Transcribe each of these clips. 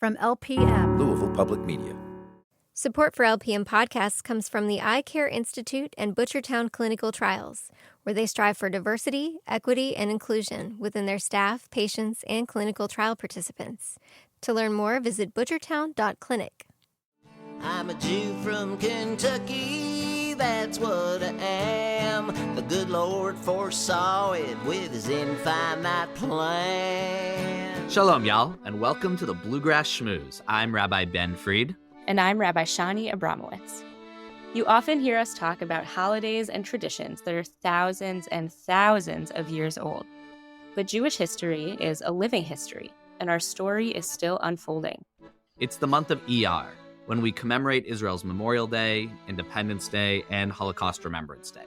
From LPM, Louisville Public Media. Support for LPM podcasts comes from the Eye Care Institute and Butchertown Clinical Trials, where they strive for diversity, equity, and inclusion within their staff, patients, and clinical trial participants. To learn more, visit butchertown.clinic. I'm a Jew from Kentucky, that's what I am. The good Lord foresaw it with his infinite plan. Shalom, y'all, and welcome to the Bluegrass Schmooze. I'm Rabbi Ben Fried. And I'm Rabbi Shani Abramowitz. You often hear us talk about holidays and traditions that are thousands and thousands of years old. But Jewish history is a living history, and our story is still unfolding. It's the month of Iyyar, when we commemorate Israel's Memorial Day, Independence Day, and Holocaust Remembrance Day.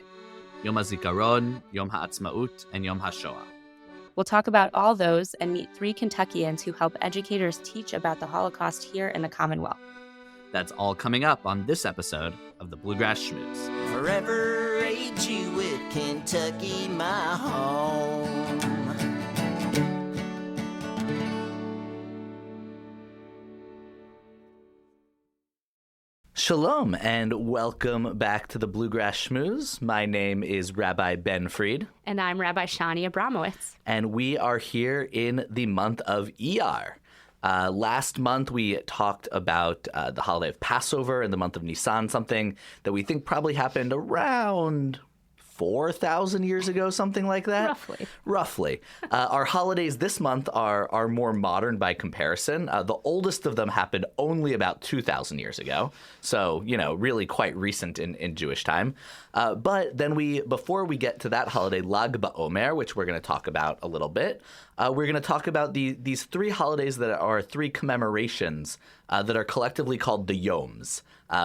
Yom Hazikaron, Yom Ha'atzma'ut, and Yom HaShoa. We'll talk about all those and meet 3 Kentuckians who help educators teach about the Holocaust here in the Commonwealth. That's all coming up on this episode of the Bluegrass Schmooze. Forever a Jew with Kentucky, my home. Shalom and welcome back to the Bluegrass Schmooze. My name is Rabbi Ben Fried. And I'm Rabbi Shani Abramowitz. And we are here in the month of Iyyar. Last month, we talked about the holiday of Passover in the month of Nisan, something that we think probably happened around 4,000 years ago, something like that? Roughly. Our holidays this month are more modern by comparison. The oldest of them happened only about 2,000 years ago. So, really quite recent in Jewish time. But then before we get to that holiday, Lag BaOmer, which we're going to talk about a little bit, we're going to talk about these 3 holidays that are 3 commemorations that are collectively called the Yoms,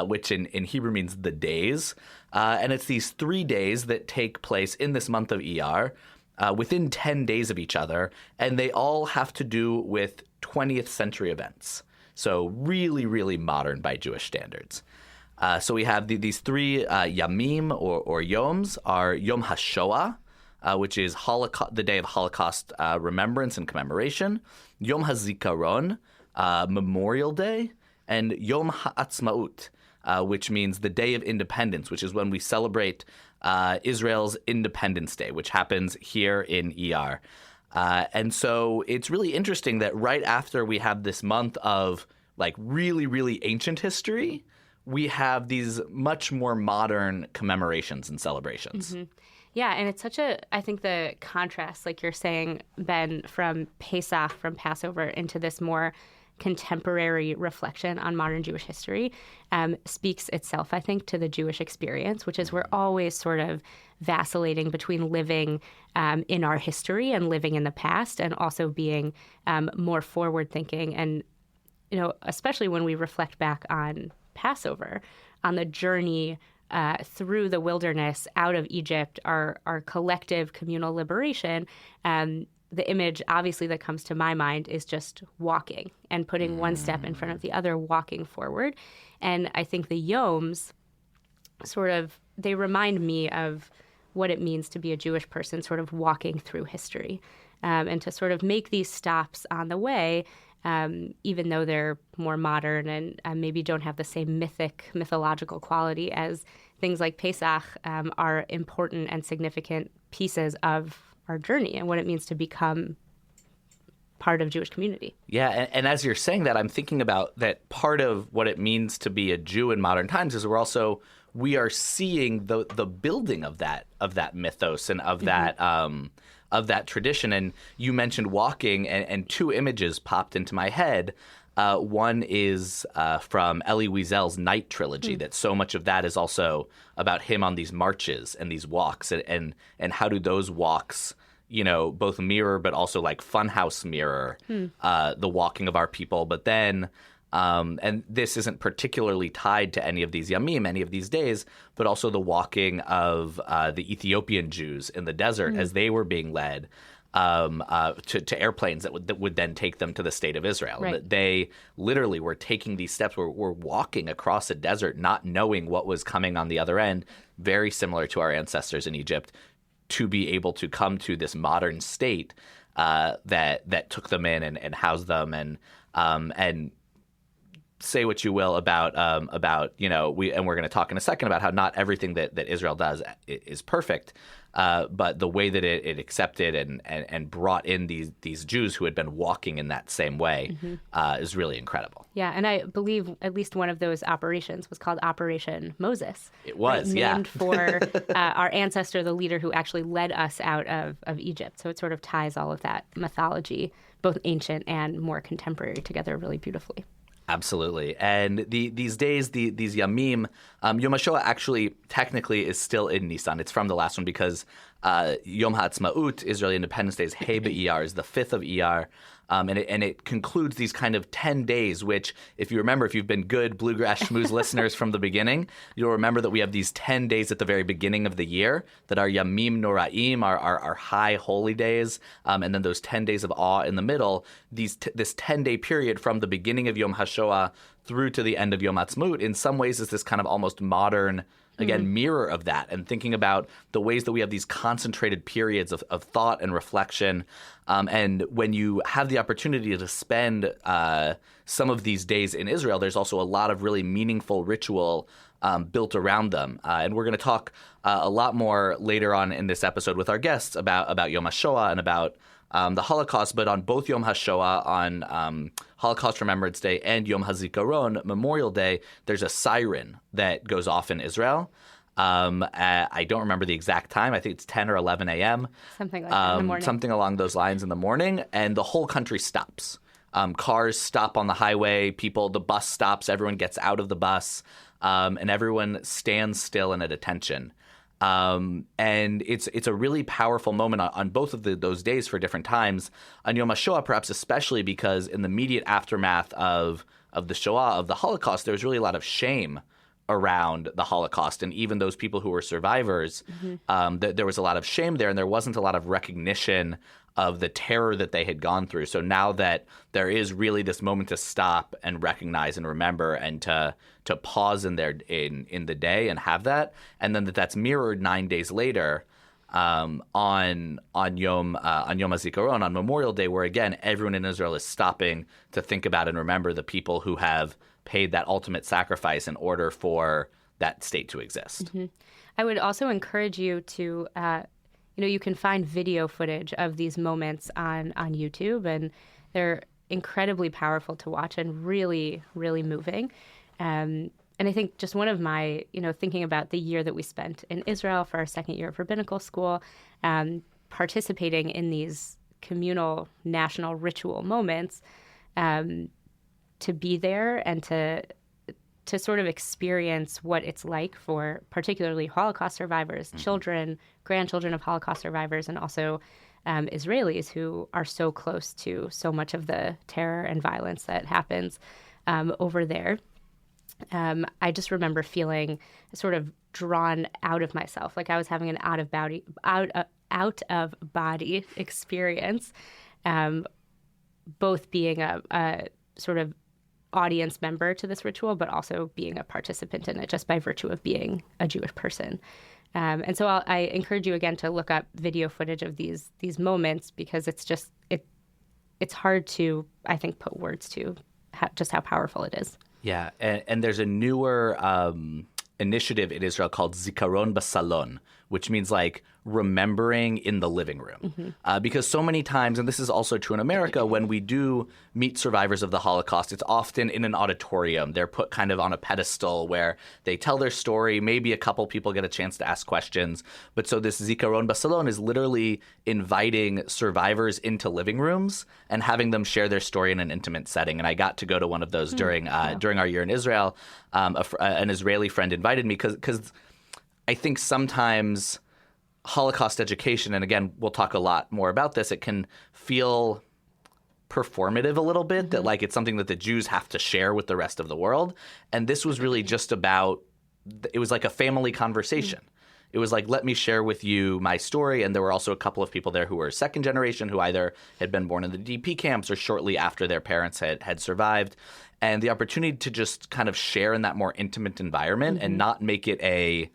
which in Hebrew means the days. And it's these 3 days that take place in this month of Iyyar within 10 days of each other, and they all have to do with 20th century events. So really, really modern by Jewish standards. So we have these 3 Yamim or Yoms are Yom HaShoa, which is the day of Holocaust remembrance and commemoration, Yom Hazikaron, Memorial Day, and Yom Ha'atzma'ut, which means the Day of Independence, which is when we celebrate Israel's Independence Day, which happens here in Iyyar. And so it's really interesting that right after we have this month of really, really ancient history, we have these much more modern commemorations and celebrations. Mm-hmm. Yeah, and it's I think the contrast, like you're saying, Ben, from Pesach, from Passover, into this more contemporary reflection on modern Jewish history speaks itself, I think, to the Jewish experience, which is we're always sort of vacillating between living in our history and living in the past, and also being more forward-thinking. And, especially when we reflect back on Passover, on the journey through the wilderness out of Egypt, our collective communal liberation, the image, obviously, that comes to my mind is just walking and putting one step in front of the other, walking forward. And I think the Yoms they remind me of what it means to be a Jewish person, sort of walking through history, and to sort of make these stops on the way, even though they're more modern and maybe don't have the same mythological quality as things like Pesach, are important and significant pieces of our journey and what it means to become part of Jewish community. Yeah, and as you're saying that, I'm thinking about that part of what it means to be a Jew in modern times is we are seeing the building of that mythos and of that tradition. And you mentioned walking, and 2 images popped into my head. One is from Elie Wiesel's Night trilogy, that so much of that is also about him on these marches and these walks, and how do those walks, both mirror but also like funhouse mirror the walking of our people. But then, and this isn't particularly tied to any of these Yamim, any of these days, but also the walking of the Ethiopian Jews in the desert as they were being led to airplanes that would then take them to the state of Israel. Right. That they literally were taking these steps, were walking across a desert, not knowing what was coming on the other end, very similar to our ancestors in Egypt, to be able to come to this modern state that took them in and housed them. And say what you will about we're going to talk in a second about how not everything that Israel does is perfect, but the way that it accepted and brought in these Jews who had been walking in that same way is really incredible. Yeah, and I believe at least one of those operations was called Operation Moses. It was, right? yeah. Named for our ancestor, the leader who actually led us out of Egypt. So it sort of ties all of that mythology, both ancient and more contemporary, together really beautifully. Absolutely. And these days, these Yamim, Yom HaShoa actually technically is still in Nisan. It's from the last one because Yom Ha'atzma'ut, Israeli Independence Day, is Hey Iyyar, is the 5th of Iyyar. And it concludes these kind of 10 days, which, if you remember, if you've been good Bluegrass Schmooze listeners from the beginning, you'll remember that we have these 10 days at the very beginning of the year that are Yamim Noraim, our high holy days, and then those 10 days of awe in the middle, this 10-day period from the beginning of Yom HaShoa through to the end of Yom Ha'atzma'ut, in some ways is this kind of almost modern, again, mirror of that, and thinking about the ways that we have these concentrated periods of thought and reflection. And when you have the opportunity to spend some of these days in Israel, there's also a lot of really meaningful ritual built around them. And we're going to talk a lot more later on in this episode with our guests about Yom HaShoa and about the Holocaust, but on both Yom HaShoa, on Holocaust Remembrance Day, and Yom Hazikaron, Memorial Day, there's a siren that goes off in Israel. I don't remember the exact time. I think it's 10 or 11 a.m. Something like that in the morning. Something along those lines in the morning, and the whole country stops. Cars stop on the highway, the bus stops, everyone gets out of the bus, and everyone stands still and at attention. And it's a really powerful moment on both of those days for different times. On Yom HaShoa, perhaps especially because in the immediate aftermath of the Shoah, of the Holocaust, there was really a lot of shame around the Holocaust. And even those people who were survivors, there was a lot of shame there, and there wasn't a lot of recognition of the terror that they had gone through. So now that there is really this moment to stop and recognize and remember and to pause in the day and have that, and then that's mirrored 9 days later on Yom Hazikaron, on Memorial Day, where again everyone in Israel is stopping to think about and remember the people who have paid that ultimate sacrifice in order for that state to exist. Mm-hmm. I would also encourage you to you can find video footage of these moments on YouTube, and they're incredibly powerful to watch and really, really moving. And I think just one of my, thinking about the year that we spent in Israel for our second year of rabbinical school, participating in these communal national ritual moments, to be there and to sort of experience what it's like for particularly Holocaust survivors, children, grandchildren of Holocaust survivors, and also Israelis who are so close to so much of the terror and violence that happens over there. I just remember feeling sort of drawn out of myself, like I was having an out of body experience, both being a sort of audience member to this ritual, but also being a participant in it just by virtue of being a Jewish person. And so I encourage you again to look up video footage of these moments, because it's hard to, I think, put words to just how powerful it is. Yeah, and there's a newer initiative in Israel called Zikaron Basalon, which means like remembering in the living room. Because so many times, and this is also true in America, when we do meet survivors of the Holocaust, it's often in an auditorium. They're put kind of on a pedestal where they tell their story. Maybe a couple people get a chance to ask questions. But so this Zikaron Basalon is literally inviting survivors into living rooms and having them share their story in an intimate setting. And I got to go to one of those during our year in Israel. An Israeli friend invited me because I think sometimes Holocaust education, and again, we'll talk a lot more about this, it can feel performative a little bit, that like it's something that the Jews have to share with the rest of the world. And this was really just about, it was like a family conversation. It was like, let me share with you my story. And there were also a couple of people there who were second generation, who either had been born in the DP camps or shortly after their parents had survived. And the opportunity to just kind of share in that more intimate environment and not make it a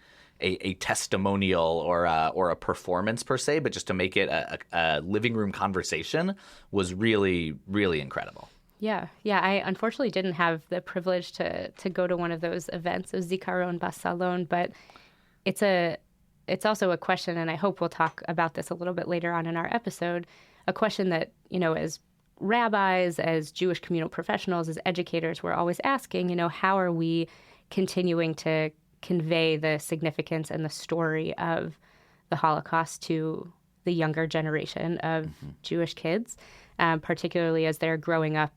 testimonial or a performance per se, but just to make it a living room conversation was really, really incredible. Yeah. I unfortunately didn't have the privilege to go to one of those events, of Zikaron Basalon, but it's also a question, and I hope we'll talk about this a little bit later on in our episode, a question that, as rabbis, as Jewish communal professionals, as educators, we're always asking, how are we continuing to convey the significance and the story of the Holocaust to the younger generation of Jewish kids, particularly as they're growing up,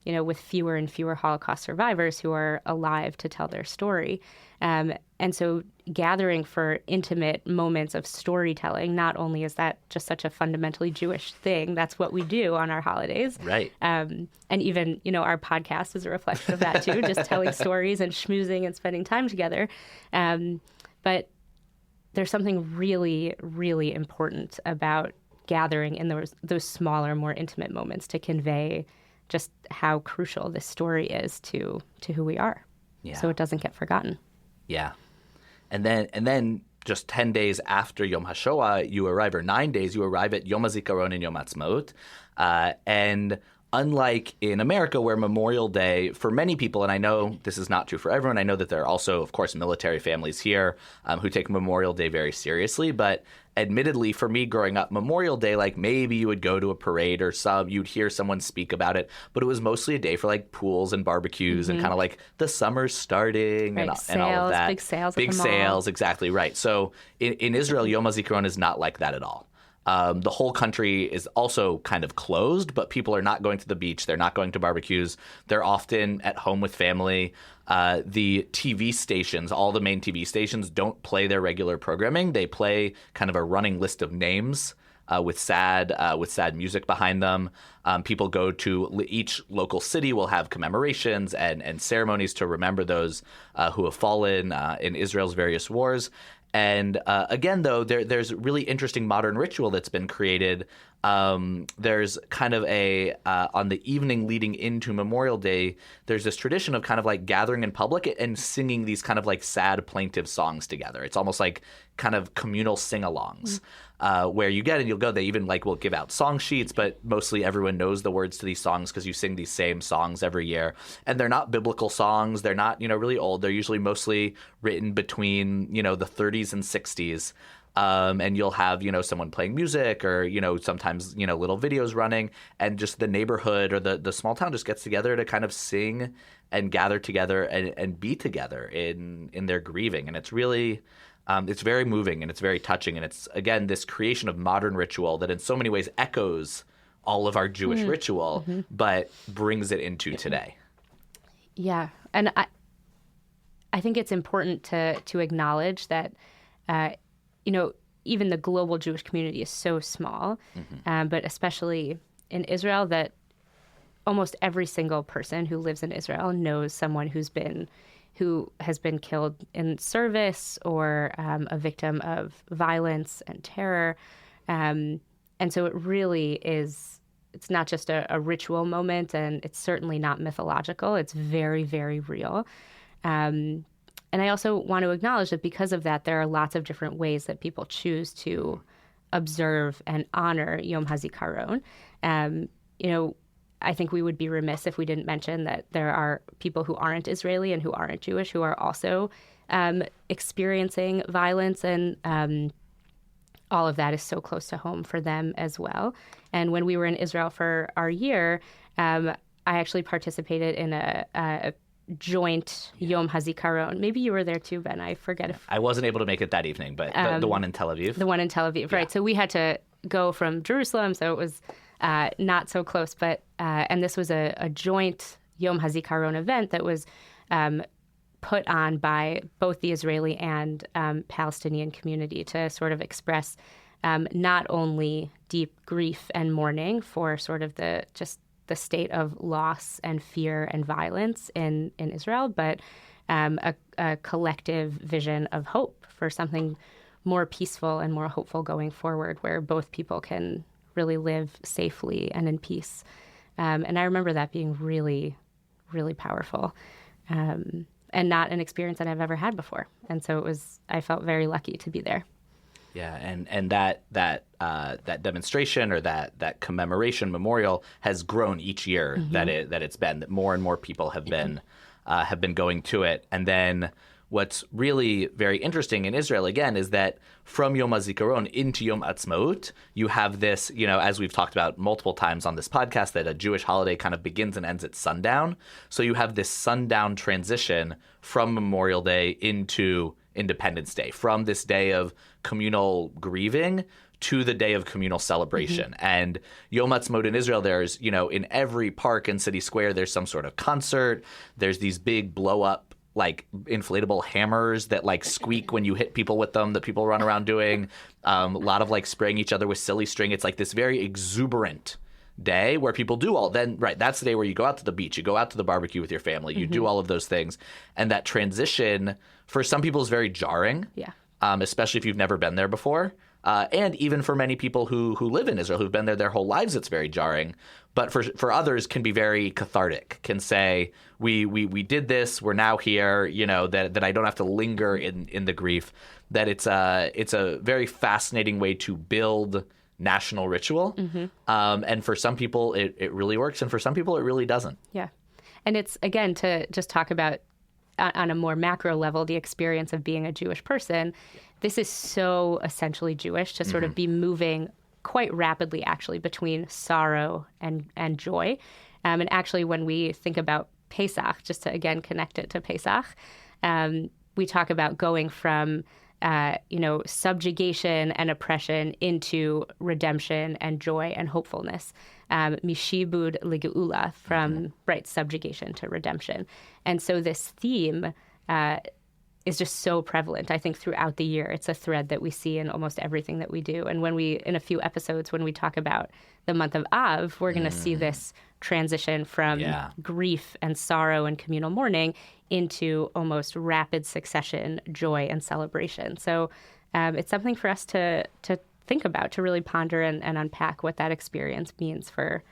with fewer and fewer Holocaust survivors who are alive to tell their story. And so gathering for intimate moments of storytelling, not only is that just such a fundamentally Jewish thing, that's what we do on our holidays. Right. And even, our podcast is a reflection of that too, just telling stories and schmoozing and spending time together. But there's something really, really important about gathering in those smaller, more intimate moments to convey just how crucial this story is to who we are. Yeah. So it doesn't get forgotten. Yeah. And then just 10 days after Yom HaShoa, you arrive, or 9 days, you arrive at Yom Hazikaron and Yom Ha'atzma'ut. And unlike in America, where Memorial Day, for many people, and I know this is not true for everyone, I know that there are also, of course, military families here who take Memorial Day very seriously, but admittedly, for me growing up, Memorial Day, like maybe you would go to a parade or you'd hear someone speak about it, but it was mostly a day for like pools and barbecues and kind of like the summer's starting and all of that. Big sales. Big sales, exactly right. So in Israel, Yom HaZikaron is not like that at all. The whole country is also kind of closed, but people are not going to the beach. They're not going to barbecues. They're often at home with family. The TV stations, all the main TV stations, don't play their regular programming. They play kind of a running list of names with sad music behind them. People go to each local city will have commemorations and ceremonies to remember those who have fallen in Israel's various wars. And again, though, there's really interesting modern ritual that's been created. There's kind of on the evening leading into Memorial Day, there's this tradition of kind of like gathering in public and singing these kind of like sad, plaintive songs together. It's almost like kind of communal sing-alongs where you get and you'll go. They even like will give out song sheets, but mostly everyone knows the words to these songs because you sing these same songs every year. And they're not biblical songs. They're not, really old. They're usually mostly written between, the 30s and 60s. And you'll have, someone playing music or, sometimes, little videos running, and just the neighborhood or the small town just gets together to kind of sing and gather together and be together in their grieving. And it's really, it's very moving and it's very touching. And it's, again, this creation of modern ritual that in so many ways echoes all of our Jewish ritual, but brings it into today. Yeah. And I think it's important to acknowledge that, even the global Jewish community is so small, but especially in Israel, that almost every single person who lives in Israel knows someone who has been killed in service or a victim of violence and terror. And so it really is, it's not just a ritual moment, and it's certainly not mythological. It's very, very real. And I also want to acknowledge that because of that, there are lots of different ways that people choose to observe and honor Yom Hazikaron. I think we would be remiss if we didn't mention that there are people who aren't Israeli and who aren't Jewish who are also experiencing violence, and all of that is so close to home for them as well. And when we were in Israel for our year, I actually participated in a joint Yom Hazikaron. Maybe you were there too, Ben. I forget if I wasn't able to make it that evening, but the one in Tel Aviv. The one in Tel Aviv, right? So we had to go from Jerusalem, so it was not so close. But and this was a joint Yom Hazikaron event that was put on by both the Israeli and Palestinian community to sort of express not only deep grief and mourning for sort of the state of loss and fear and violence in Israel, but a collective vision of hope for something more peaceful and more hopeful going forward, where both people can really live safely and in peace. And I remember that being really, really powerful, and not an experience that I've ever had before. And so I felt very lucky to be there. Yeah, and that demonstration or that commemoration memorial has grown each year that it's been, that more and more people have been going to it. And then what's really very interesting in Israel, again, is that from Yom Hazikaron into Yom Ha'atzma'ut, you have this, as we've talked about multiple times on this podcast, that a Jewish holiday kind of begins and ends at sundown. So you have this sundown transition from Memorial Day into Independence Day, from this day of communal grieving to the day of communal celebration. And Yom Ha'atzma'ut in Israel, there's, in every park and city square, there's some sort of concert. There's these big blow-up inflatable hammers that squeak when you hit people with them that people run around doing. A lot of spraying each other with silly string. It's this very exuberant day where people do that's the day where you go out to the beach, you go out to the barbecue with your family, you do all of those things. And that transition for some people is very jarring. Yeah. Especially if you've never been there before. And even for many people who live in Israel, who've been there their whole lives, it's very jarring. But for others, can be very cathartic. Can say, we did this, we're now here. That I don't have to linger in the grief. That it's a very fascinating way to build national ritual. And for some people, it really works, and for some people, it really doesn't. Yeah, and it's, again, to just talk about on a more macro level, the experience of being a Jewish person. This is so essentially Jewish to sort of be moving quite rapidly, actually, between sorrow and joy. And actually, when we think about Pesach, just to, again, connect it to Pesach, we talk about going from, subjugation and oppression into redemption and joy and hopefulness. Mishibud ligeula, from subjugation to redemption. And so this theme is just so prevalent, I think, throughout the year. It's a thread that we see in almost everything that we do. And in a few episodes, when we talk about the month of Av, we're going to see this transition from grief and sorrow and communal mourning into almost rapid succession joy and celebration. So it's something for us to think about, to really ponder and unpack what that experience means for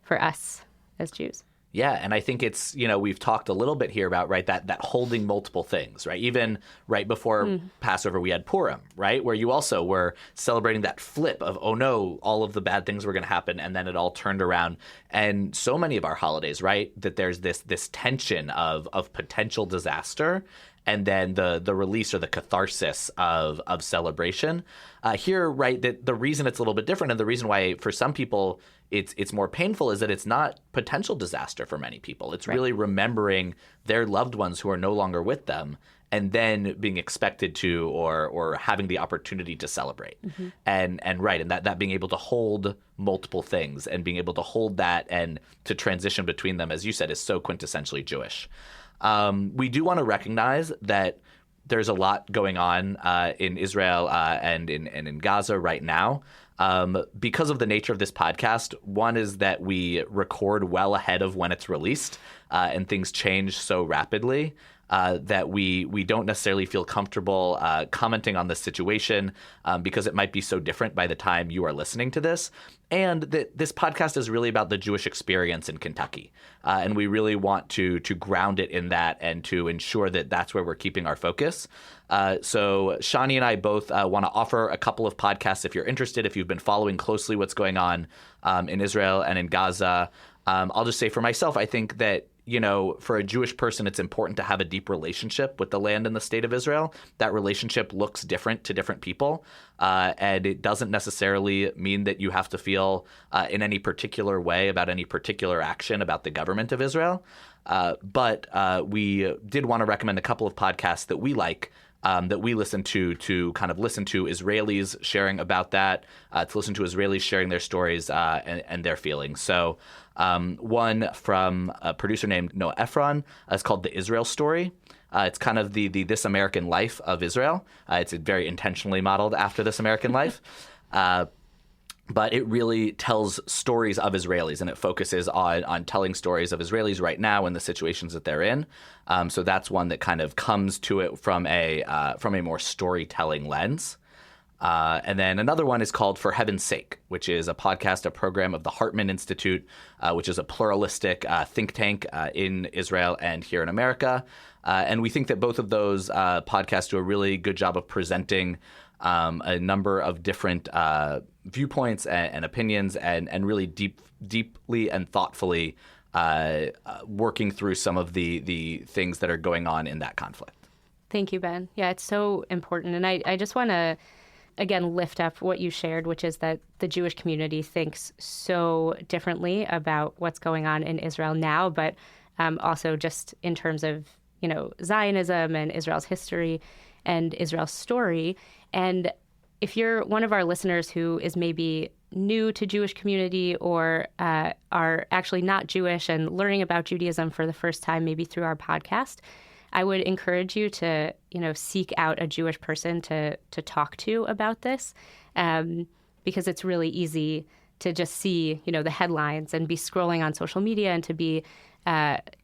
us as Jews. Yeah, and I think it's, we've talked a little bit here about, that holding multiple things, right? Even right before Passover, we had Purim, right? Where you also were celebrating that flip of, oh no, all of the bad things were going to happen, and then it all turned around. And so many of our holidays, right, that there's this tension of potential disaster and then the release or the catharsis of celebration. Here, right, that the reason it's a little bit different, and the reason why for some people it's more painful, is that it's not potential disaster for many people. It's really remembering their loved ones who are no longer with them, and then being expected to or having the opportunity to celebrate. And that being able to hold multiple things and being able to hold that and to transition between them, as you said, is so quintessentially Jewish. We do want to recognize that there's a lot going on in Israel and in Gaza right now. Because of the nature of this podcast, one is that we record well ahead of when it's released, and things change so rapidly that we don't necessarily feel comfortable commenting on the situation because it might be so different by the time you are listening to this. And this podcast is really about the Jewish experience in Kentucky. And we really want to ground it in that and to ensure that that's where we're keeping our focus. So Shani and I both want to offer a couple of podcasts if you're interested, if you've been following closely what's going on in Israel and in Gaza. I'll just say for myself, I think that, for a Jewish person, it's important to have a deep relationship with the land and the state of Israel. That relationship looks different to different people, and it doesn't necessarily mean that you have to feel in any particular way about any particular action about the government of Israel. But we did want to recommend a couple of podcasts that we like, that we listen to kind of listen to Israelis sharing about that, to listen to Israelis sharing their stories and their feelings. So one from a producer named Noah Ephron is called The Israel Story. It's kind of the This American Life of Israel. It's very intentionally modeled after This American Life. But it really tells stories of Israelis, and it focuses on telling stories of Israelis right now and the situations that they're in. So that's one that kind of comes to it from a more storytelling lens. And then another one is called For Heaven's Sake, which is a podcast, a program of the Hartman Institute, which is a pluralistic think tank in Israel and here in America. And we think that both of those podcasts do a really good job of presenting a number of different viewpoints and opinions, and really deeply and thoughtfully working through some of the things that are going on in that conflict. Thank you, Ben. Yeah, it's so important. And I just want to, again, lift up what you shared, which is that the Jewish community thinks so differently about what's going on in Israel now, but also just in terms of, Zionism and Israel's history and Israel's story. And if you're one of our listeners who is maybe new to Jewish community or are actually not Jewish and learning about Judaism for the first time, maybe through our podcast, I would encourage you to, seek out a Jewish person to talk to about this, because it's really easy to just see, the headlines and be scrolling on social media and to be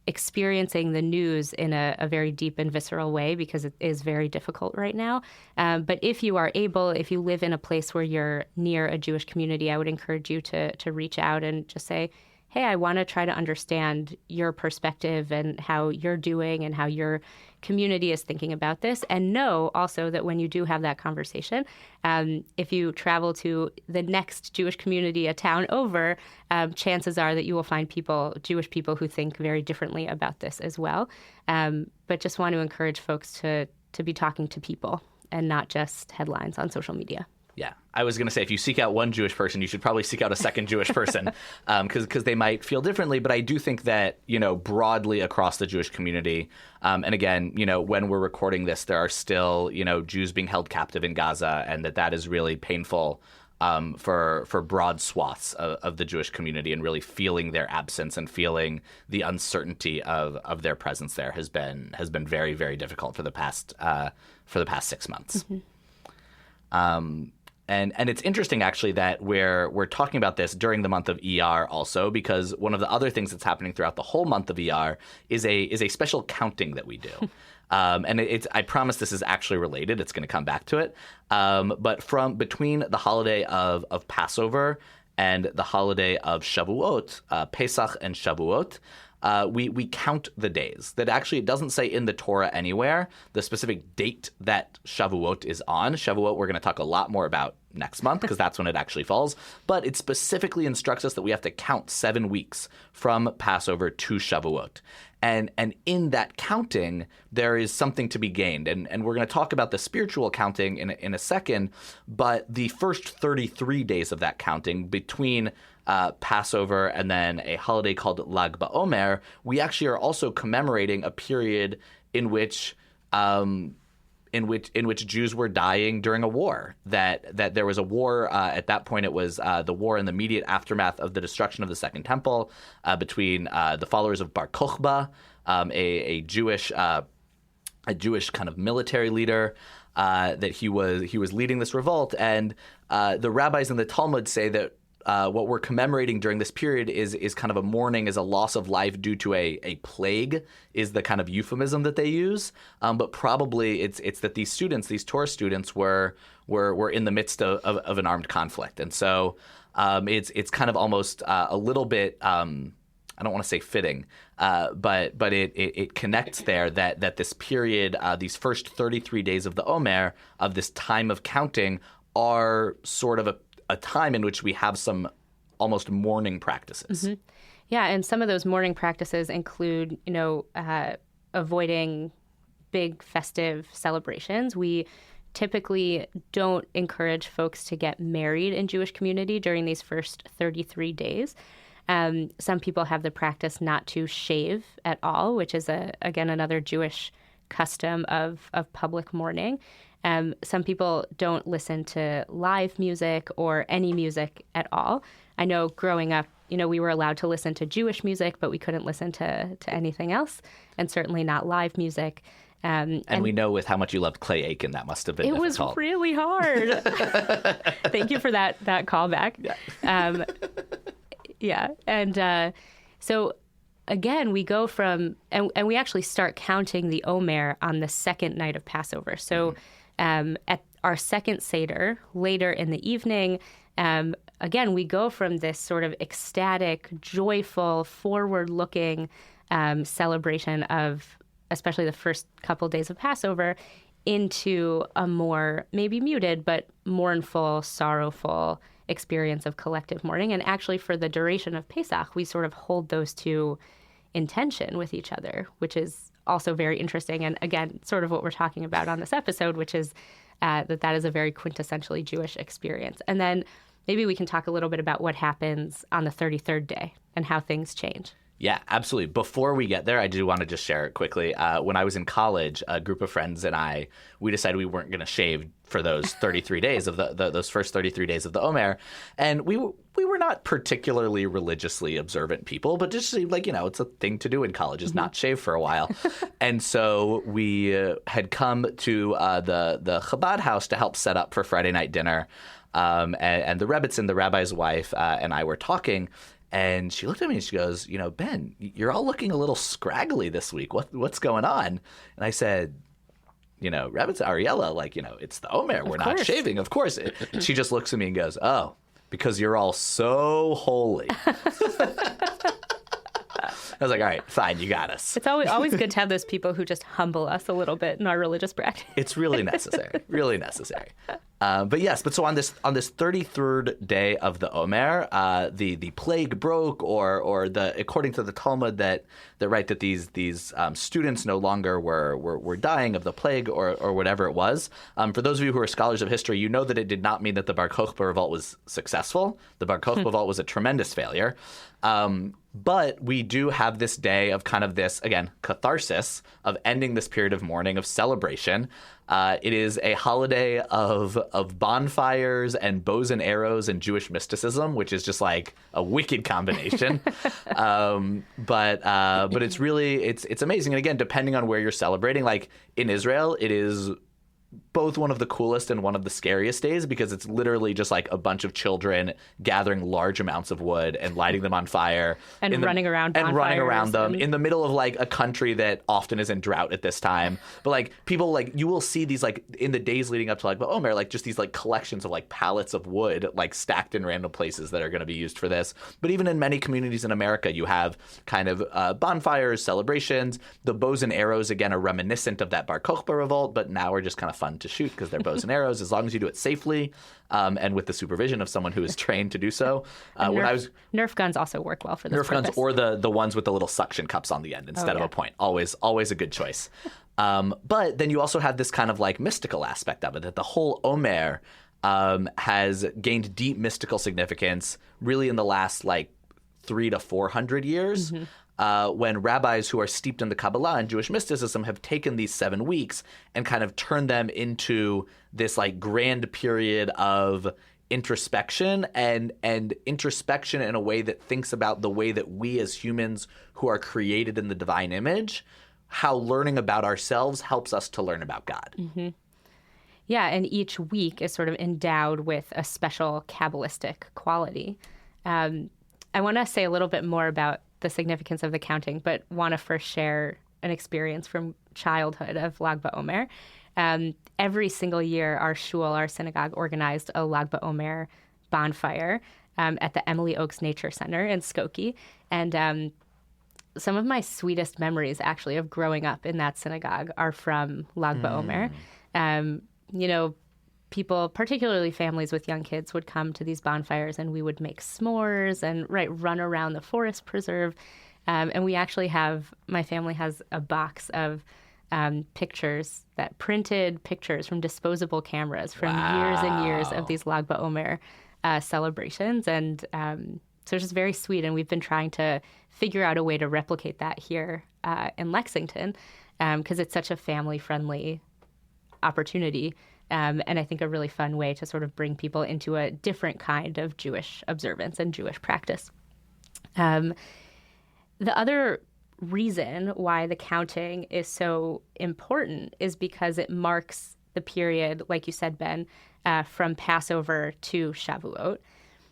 experiencing the news in a very deep and visceral way, because it is very difficult right now. But if you are able, if you live in a place where you're near a Jewish community, I would encourage you to reach out and just say, hey, I want to try to understand your perspective and how you're doing and how your community is thinking about this. And know also that when you do have that conversation, if you travel to the next Jewish community a town over, chances are that you will find Jewish people who think very differently about this as well. But just want to encourage folks to be talking to people and not just headlines on social media. Yeah, I was going to say, if you seek out one Jewish person, you should probably seek out a second Jewish person, because they might feel differently. But I do think that, broadly across the Jewish community, and again, when we're recording this, there are still, Jews being held captive in Gaza, and that is really painful for broad swaths of the Jewish community, and really feeling their absence and feeling the uncertainty of their presence there has been very, very difficult for the past 6 months. Mm-hmm. And it's interesting, actually, that we're talking about this during the month of Iyyar also, because one of the other things that's happening throughout the whole month of Iyyar is a special counting that we do. And I promise this is actually related. It's going to come back to it. But between the holiday of Passover and the holiday of Shavuot, Pesach and Shavuot, we count the days. That actually, it doesn't say in the Torah anywhere the specific date that Shavuot is on. Shavuot we're going to talk a lot more about next month, because that's when it actually falls. But it specifically instructs us that we have to count 7 weeks from Passover to Shavuot. And in that counting, there is something to be gained. And we're going to talk about the spiritual counting in a second. But the first 33 days of that counting between Passover and then a holiday called Lag BaOmer, we actually are also commemorating a period in which Jews were dying during a war. That there was a war at that point. It was the war in the immediate aftermath of the destruction of the Second Temple between the followers of Bar Kokhba, a Jewish kind of military leader. That he was leading this revolt, and the rabbis in the Talmud say that what we're commemorating during this period is kind of a mourning, is a loss of life due to a plague, is the kind of euphemism that they use. But probably it's that these Torah students were in the midst of an armed conflict, and so it's kind of almost a little bit. I don't want to say fitting, but it connects there that this period, these first 33 days of the Omer, of this time of counting, are sort of a time in which we have some almost mourning practices. Mm-hmm. Yeah, and some of those mourning practices include, avoiding big festive celebrations. We typically don't encourage folks to get married in Jewish community during these first 33 days. Some people have the practice not to shave at all, which is, again, another Jewish custom of public mourning. Some people don't listen to live music or any music at all. I know growing up, we were allowed to listen to Jewish music, but we couldn't listen to anything else, and certainly not live music. And we know with how much you loved Clay Aiken, that must have been difficult. It was really hard. Thank you for that callback. Yeah. Yeah. And so, again, we go from, and we actually start counting the Omer on the second night of Passover. So at our second Seder, later in the evening, again, we go from this sort of ecstatic, joyful, forward-looking celebration of especially the first couple days of Passover into a more maybe muted but mournful, sorrowful experience of collective mourning. And actually for the duration of Pesach, we sort of hold those two in tension with each other, which is also very interesting. And again, sort of what we're talking about on this episode, which is that is a very quintessentially Jewish experience. And then maybe we can talk a little bit about what happens on the 33rd day and how things change. Yeah, absolutely. Before we get there, I do want to just share it quickly. When I was in college, a group of friends and we decided we weren't going to shave for those 33 days of those first 33 days of the Omer. And we were not particularly religiously observant people, but just like, it's a thing to do in college is not shave for a while. And so we had come to the Chabad house to help set up for Friday night dinner. And the Rebbitzin, the rabbi's wife, and I were talking. And she looked at me and she goes, Ben, you're all looking a little scraggly this week. What's going on? And I said, Rebbitzin, Ariella, it's the Omer. We're not shaving, of course. She just looks at me and goes, oh, because you're all so holy. I was like, all right, fine, you got us. It's always good to have those people who just humble us a little bit in our religious practice. It's really necessary, really necessary. But so on this 33rd day of the Omer, the plague broke, or according to the Talmud that these students no longer were dying of the plague or whatever it was. For those of you who are scholars of history, you know that it did not mean that the Bar Kokhba revolt was successful. The Bar Kokhba revolt was a tremendous failure. But we do have this day of kind of this, again, catharsis of ending this period of mourning, of celebration. It is a holiday of bonfires and bows and arrows and Jewish mysticism, which is just like a wicked combination. But it's really, it's amazing. And again, depending on where you're celebrating, like in Israel, it is both one of the coolest and one of the scariest days because it's literally just like a bunch of children gathering large amounts of wood and lighting them on fire and running around them in the middle of like a country that often is in drought at this time. But like people, like you will see these like in the days leading up to like the Omer, like just these like collections of like pallets of wood like stacked in random places that are going to be used for this. But even in many communities in America, you have kind of bonfires, celebrations. The bows and arrows again are reminiscent of that Bar Kokhba revolt, but now are just kind of fun to shoot because they're bows and arrows, as long as you do it safely and with the supervision of someone who is trained to do so. Nerf guns also work well for this Nerf guns, or the ones with the little suction cups on the end instead of a point. Always a good choice. But then you also have this kind of like mystical aspect of it, that the whole Omer has gained deep mystical significance really in the last like 300 to 400 years. Mm-hmm. When rabbis who are steeped in the Kabbalah and Jewish mysticism have taken these 7 weeks and kind of turned them into this like grand period of introspection and introspection in a way that thinks about the way that we as humans who are created in the divine image, how learning about ourselves helps us to learn about God. Mm-hmm. Yeah, and each week is sort of endowed with a special Kabbalistic quality. I want to say a little bit more about the significance of the counting, but want to first share an experience from childhood of Lag BaOmer. Every single year, our shul, our synagogue, organized a Lag BaOmer bonfire at the Emily Oaks Nature Center in Skokie. And some of my sweetest memories, actually, of growing up in that synagogue are from Lag BaOmer. People, particularly families with young kids, would come to these bonfires and we would make s'mores and run around the forest preserve. And we actually my family has a box of printed pictures from disposable cameras from years and years of these Lag BaOmer celebrations. And so it's just very sweet. And we've been trying to figure out a way to replicate that here in Lexington because it's such a family-friendly opportunity. And I think a really fun way to sort of bring people into a different kind of Jewish observance and Jewish practice. The other reason why the counting is so important is because it marks the period, like you said, Ben, from Passover to Shavuot.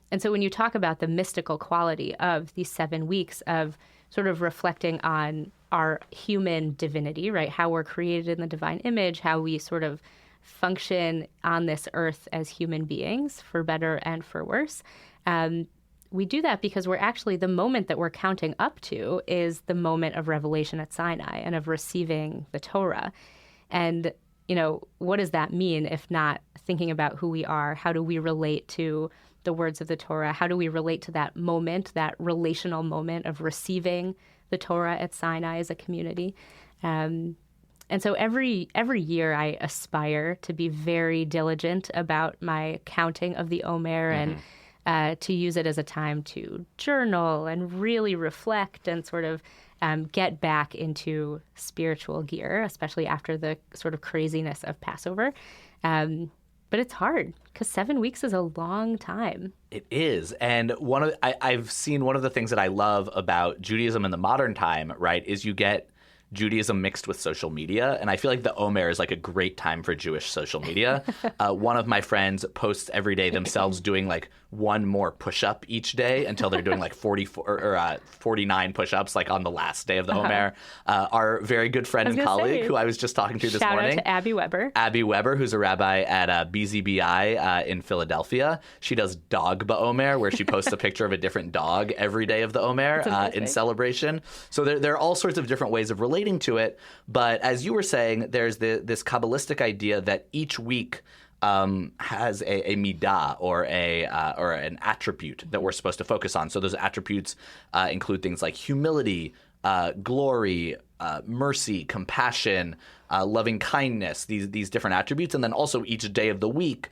And so when you talk about the mystical quality of these 7 weeks of sort of reflecting on our human divinity, right, how we're created in the divine image, how we sort of function on this earth as human beings, for better and for worse. We do that because we're actually, the moment that we're counting up to is the moment of revelation at Sinai and of receiving the Torah. And what does that mean if not thinking about who we are? How do we relate to the words of the Torah? How do we relate to that moment, that relational moment of receiving the Torah at Sinai as a community? And so every year I aspire to be very diligent about my counting of the Omer and to use it as a time to journal and really reflect and sort of get back into spiritual gear, especially after the sort of craziness of Passover. But it's hard because 7 weeks is a long time. It is. And I've seen one of the things that I love about Judaism in the modern time, right, is you get Judaism mixed with social media. And I feel like the Omer is like a great time for Jewish social media. One of my friends posts every day themselves doing like one more push-up each day until they're doing like 49 push-ups like on the last day of the Omer. Our very good friend and colleague who I was just talking to this morning. Shout out to Abby Weber. Abby Weber, who's a rabbi at BZBI in Philadelphia. She does Dog Ba'Omer, where she posts a picture of a different dog every day of the Omer in celebration. So there are all sorts of different ways of relating to it. But as you were saying, there's this Kabbalistic idea that each week has a midah or an attribute that we're supposed to focus on. So those attributes include things like humility, glory, mercy, compassion, loving kindness, these different attributes. And then also each day of the week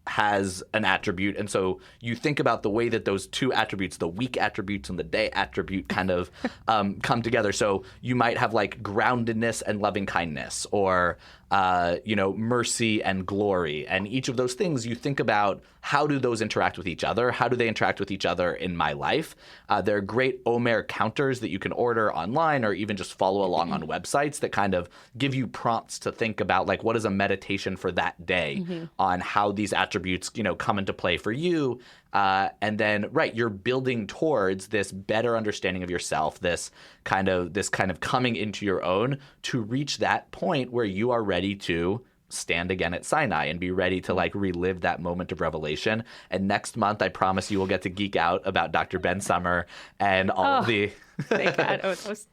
has an attribute. And so you think about the way that those two attributes, the week attributes and the day attribute, kind of come together. So you might have like groundedness and loving kindness, or mercy and glory. And each of those things, you think about how do those interact with each other? How do they interact with each other in my life? There are great Omer counters that you can order online or even just follow along on websites that kind of give you prompts to think about like what is a meditation for that day on how these attributes, come into play for you. And then, you're building towards this better understanding of yourself, this kind of coming into your own to reach that point where you are ready to stand again at Sinai and be ready to like relive that moment of revelation. And next month, I promise you will get to geek out about Dr. Ben Summer and all of the... Thank God. I was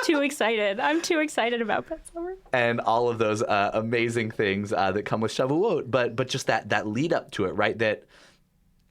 too excited. I'm too excited about Ben Summer. And all of those amazing things that come with Shavuot. But just that lead up to it, right? That...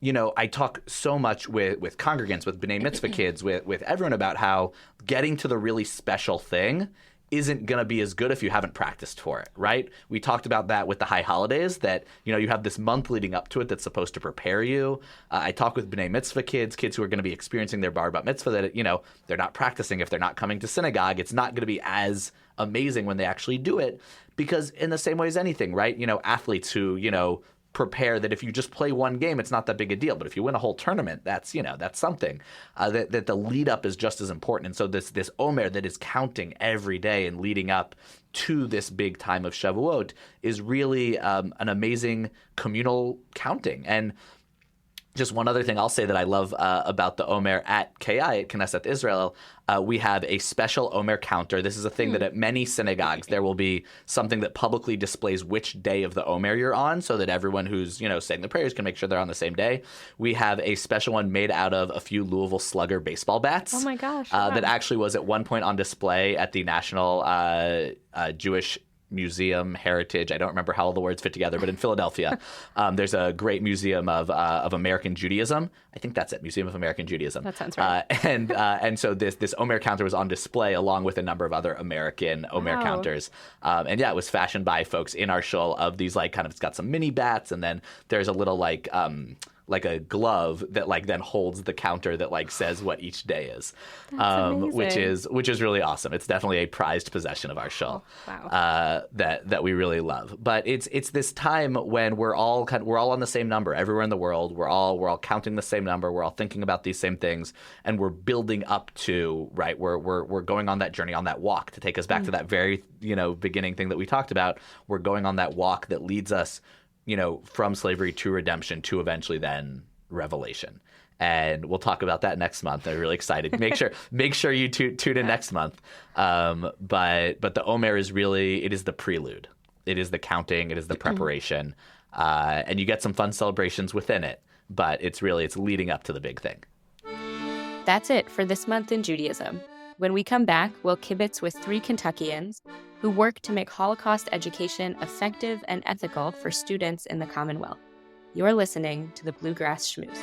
I talk so much with congregants, with B'nai Mitzvah kids, with everyone about how getting to the really special thing isn't going to be as good if you haven't practiced for it, right? We talked about that with the high holidays, that, you have this month leading up to it that's supposed to prepare you. I talk with B'nai Mitzvah kids who are going to be experiencing their bar bat mitzvah, that, they're not practicing. If they're not coming to synagogue, it's not going to be as amazing when they actually do it, because in the same way as anything, right? Athletes who, prepare that if you just play one game, it's not that big a deal. But if you win a whole tournament, that's something. That the lead up is just as important. And so this Omer that is counting every day and leading up to this big time of Shavuot is really an amazing communal counting. And just one other thing I'll say that I love about the Omer at KI, at Knesset Israel, we have a special Omer counter. This is a thing that at many synagogues there will be something that publicly displays which day of the Omer you're on, so that everyone who's saying the prayers can make sure they're on the same day. We have a special one made out of a few Louisville Slugger baseball bats. Oh my gosh! That actually was at one point on display at the National Jewish Museum Heritage. I don't remember how all the words fit together, but in Philadelphia, there's a great museum of American Judaism. I think that's it, Museum of American Judaism. That sounds right. And so this Omer counter was on display along with a number of other American Omer counters. And it was fashioned by folks in our shul of these it's got some mini bats, and then there's a little like a glove that then holds the counter that says what each day is, which is really awesome. It's definitely a prized possession of our shul. Wow. That we really love. But it's this time when we're all on the same number everywhere in the world. We're all counting the same number. We're all thinking about these same things, and we're building up to We're going on that journey, on that walk, to take us back to that very beginning thing that we talked about. We're going on that walk that leads us from slavery to redemption to eventually then revelation. And we'll talk about that next month. I'm really excited. Make sure you tune in next month. But the Omer is really, it is the prelude. It is the counting. It is the preparation. And you get some fun celebrations within it. But it's leading up to the big thing. That's it for this month in Judaism. When we come back, we'll kibitz with 3 Kentuckians, who work to make Holocaust education effective and ethical for students in the Commonwealth. You're listening to the Bluegrass Schmooze.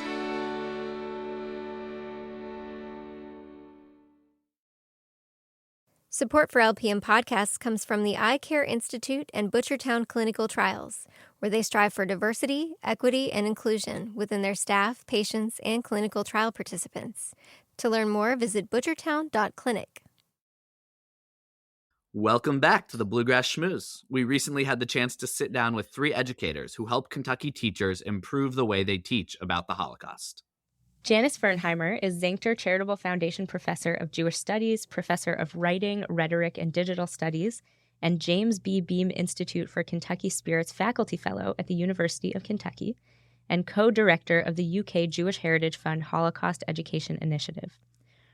Support for LPM podcasts comes from the Iyyar Institute and Butchertown Clinical Trials, where they strive for diversity, equity, and inclusion within their staff, patients, and clinical trial participants. To learn more, visit butchertown.clinic. Welcome back to the Bluegrass Schmooze. We recently had the chance to sit down with 3 educators who help Kentucky teachers improve the way they teach about the Holocaust. Janice Fernheimer is Zantker Charitable Foundation Professor of Jewish Studies, Professor of Writing, Rhetoric, and Digital Studies, and James B. Beam Institute for Kentucky Spirits Faculty Fellow at the University of Kentucky, and co-director of the UK Jewish Heritage Fund Holocaust Education Initiative.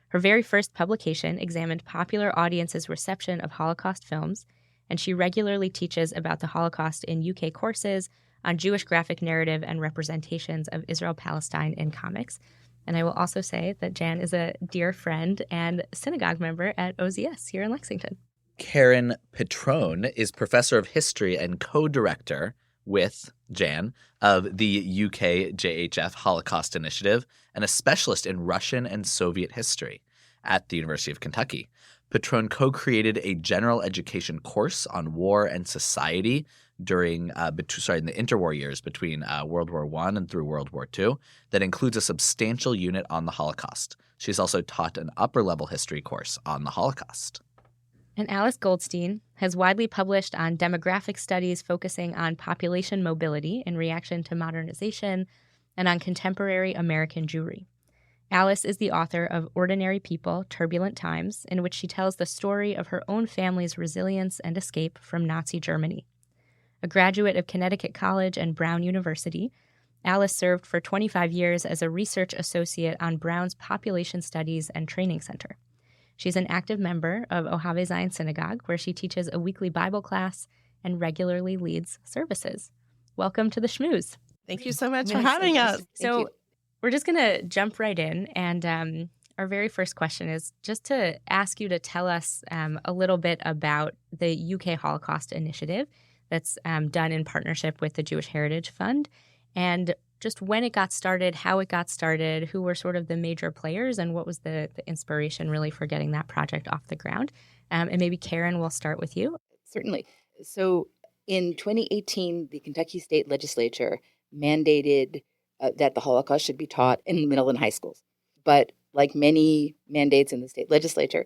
Her very first publication examined popular audiences' reception of Holocaust films, and she regularly teaches about the Holocaust in UK courses on Jewish graphic narrative and representations of Israel-Palestine in comics. And I will also say that Jan is a dear friend and synagogue member at OZS here in Lexington. Karen Petrone is professor of history and co-director with Jan of the UK-JHF Holocaust Initiative and a specialist in Russian and Soviet history at the University of Kentucky. Petrone co-created a general education course on war and society during in the interwar years between World War I and through World War II that includes a substantial unit on the Holocaust. She's also taught an upper-level history course on the Holocaust. And Alice Goldstein has widely published on demographic studies focusing on population mobility in reaction to modernization and on contemporary American Jewry. Alice is the author of Ordinary People, Turbulent Times, in which she tells the story of her own family's resilience and escape from Nazi Germany. A graduate of Connecticut College and Brown University, Alice served for 25 years as a research associate on Brown's Population Studies and Training Center. She's an active member of Ohave Zion Synagogue, where she teaches a weekly Bible class and regularly leads services. Welcome to the Schmooze. Thank you so much for having us. So we're just going to jump right in. And our very first question is just to ask you to tell us a little bit about the UK Holocaust Initiative that's done in partnership with the Jewish Heritage Fund, and just when it got started, how it got started, who were sort of the major players, and what was the inspiration really for getting that project off the ground. And maybe Karen, we'll start with you. Certainly. So in 2018, the Kentucky State Legislature mandated that the Holocaust should be taught in middle and high schools. But like many mandates in the state legislature,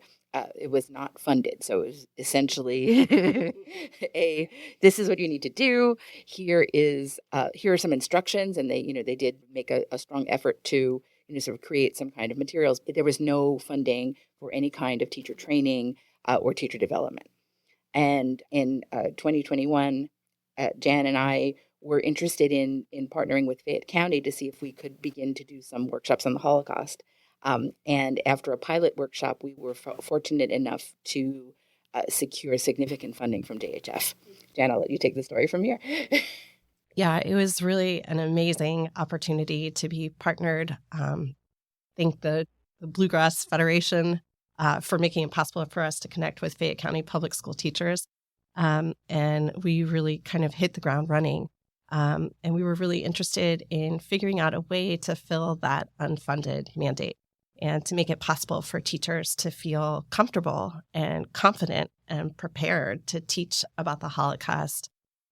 it was not funded. So it was essentially this is what you need to do. Here are some instructions, and they did make a strong effort to sort of create some kind of materials. But there was no funding for any kind of teacher training or teacher development. And in 2021, Jan and I were interested in partnering with Fayette County to see if we could begin to do some workshops on the Holocaust. And after a pilot workshop, we were fortunate enough to secure significant funding from JHF. Jan, I'll let you take the story from here. Yeah, it was really an amazing opportunity to be partnered. Thank the Bluegrass Federation for making it possible for us to connect with Fayette County public school teachers. And we really kind of hit the ground running. And we were really interested in figuring out a way to fill that unfunded mandate and to make it possible for teachers to feel comfortable and confident and prepared to teach about the Holocaust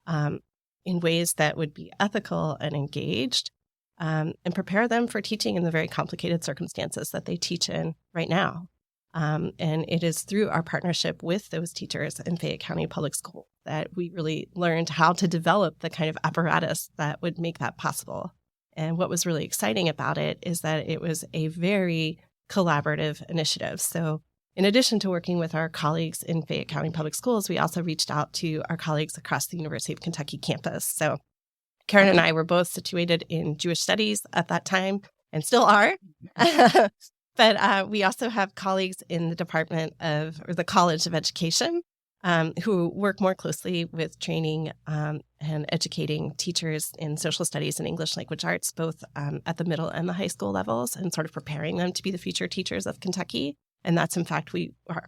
in ways that would be ethical and engaged, and prepare them for teaching in the very complicated circumstances that they teach in right now. And it is through our partnership with those teachers in Fayette County Public School that we really learned how to develop the kind of apparatus that would make that possible. And what was really exciting about it is that it was a very collaborative initiative. So in addition to working with our colleagues in Fayette County Public Schools, we also reached out to our colleagues across the University of Kentucky campus. So Karen and I were both situated in Jewish studies at that time and still are. But we also have colleagues in the the College of Education who work more closely with training and educating teachers in social studies and English language arts, both at the middle and the high school levels, and sort of preparing them to be the future teachers of Kentucky. And that's, in fact,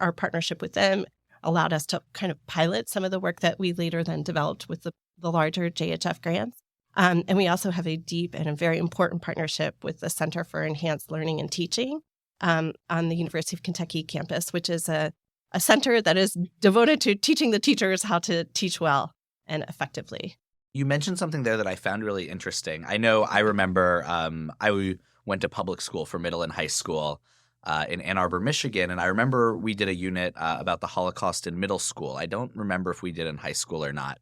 our partnership with them allowed us to kind of pilot some of the work that we later then developed with the larger JHF grants. And we also have a deep and a very important partnership with the Center for Enhanced Learning and Teaching on the University of Kentucky campus, which is a center that is devoted to teaching the teachers how to teach well and effectively. You mentioned something there that I found really interesting. I remember I went to public school for middle and high school in Ann Arbor, Michigan, and I remember we did a unit about the Holocaust in middle school. I don't remember if we did in high school or not.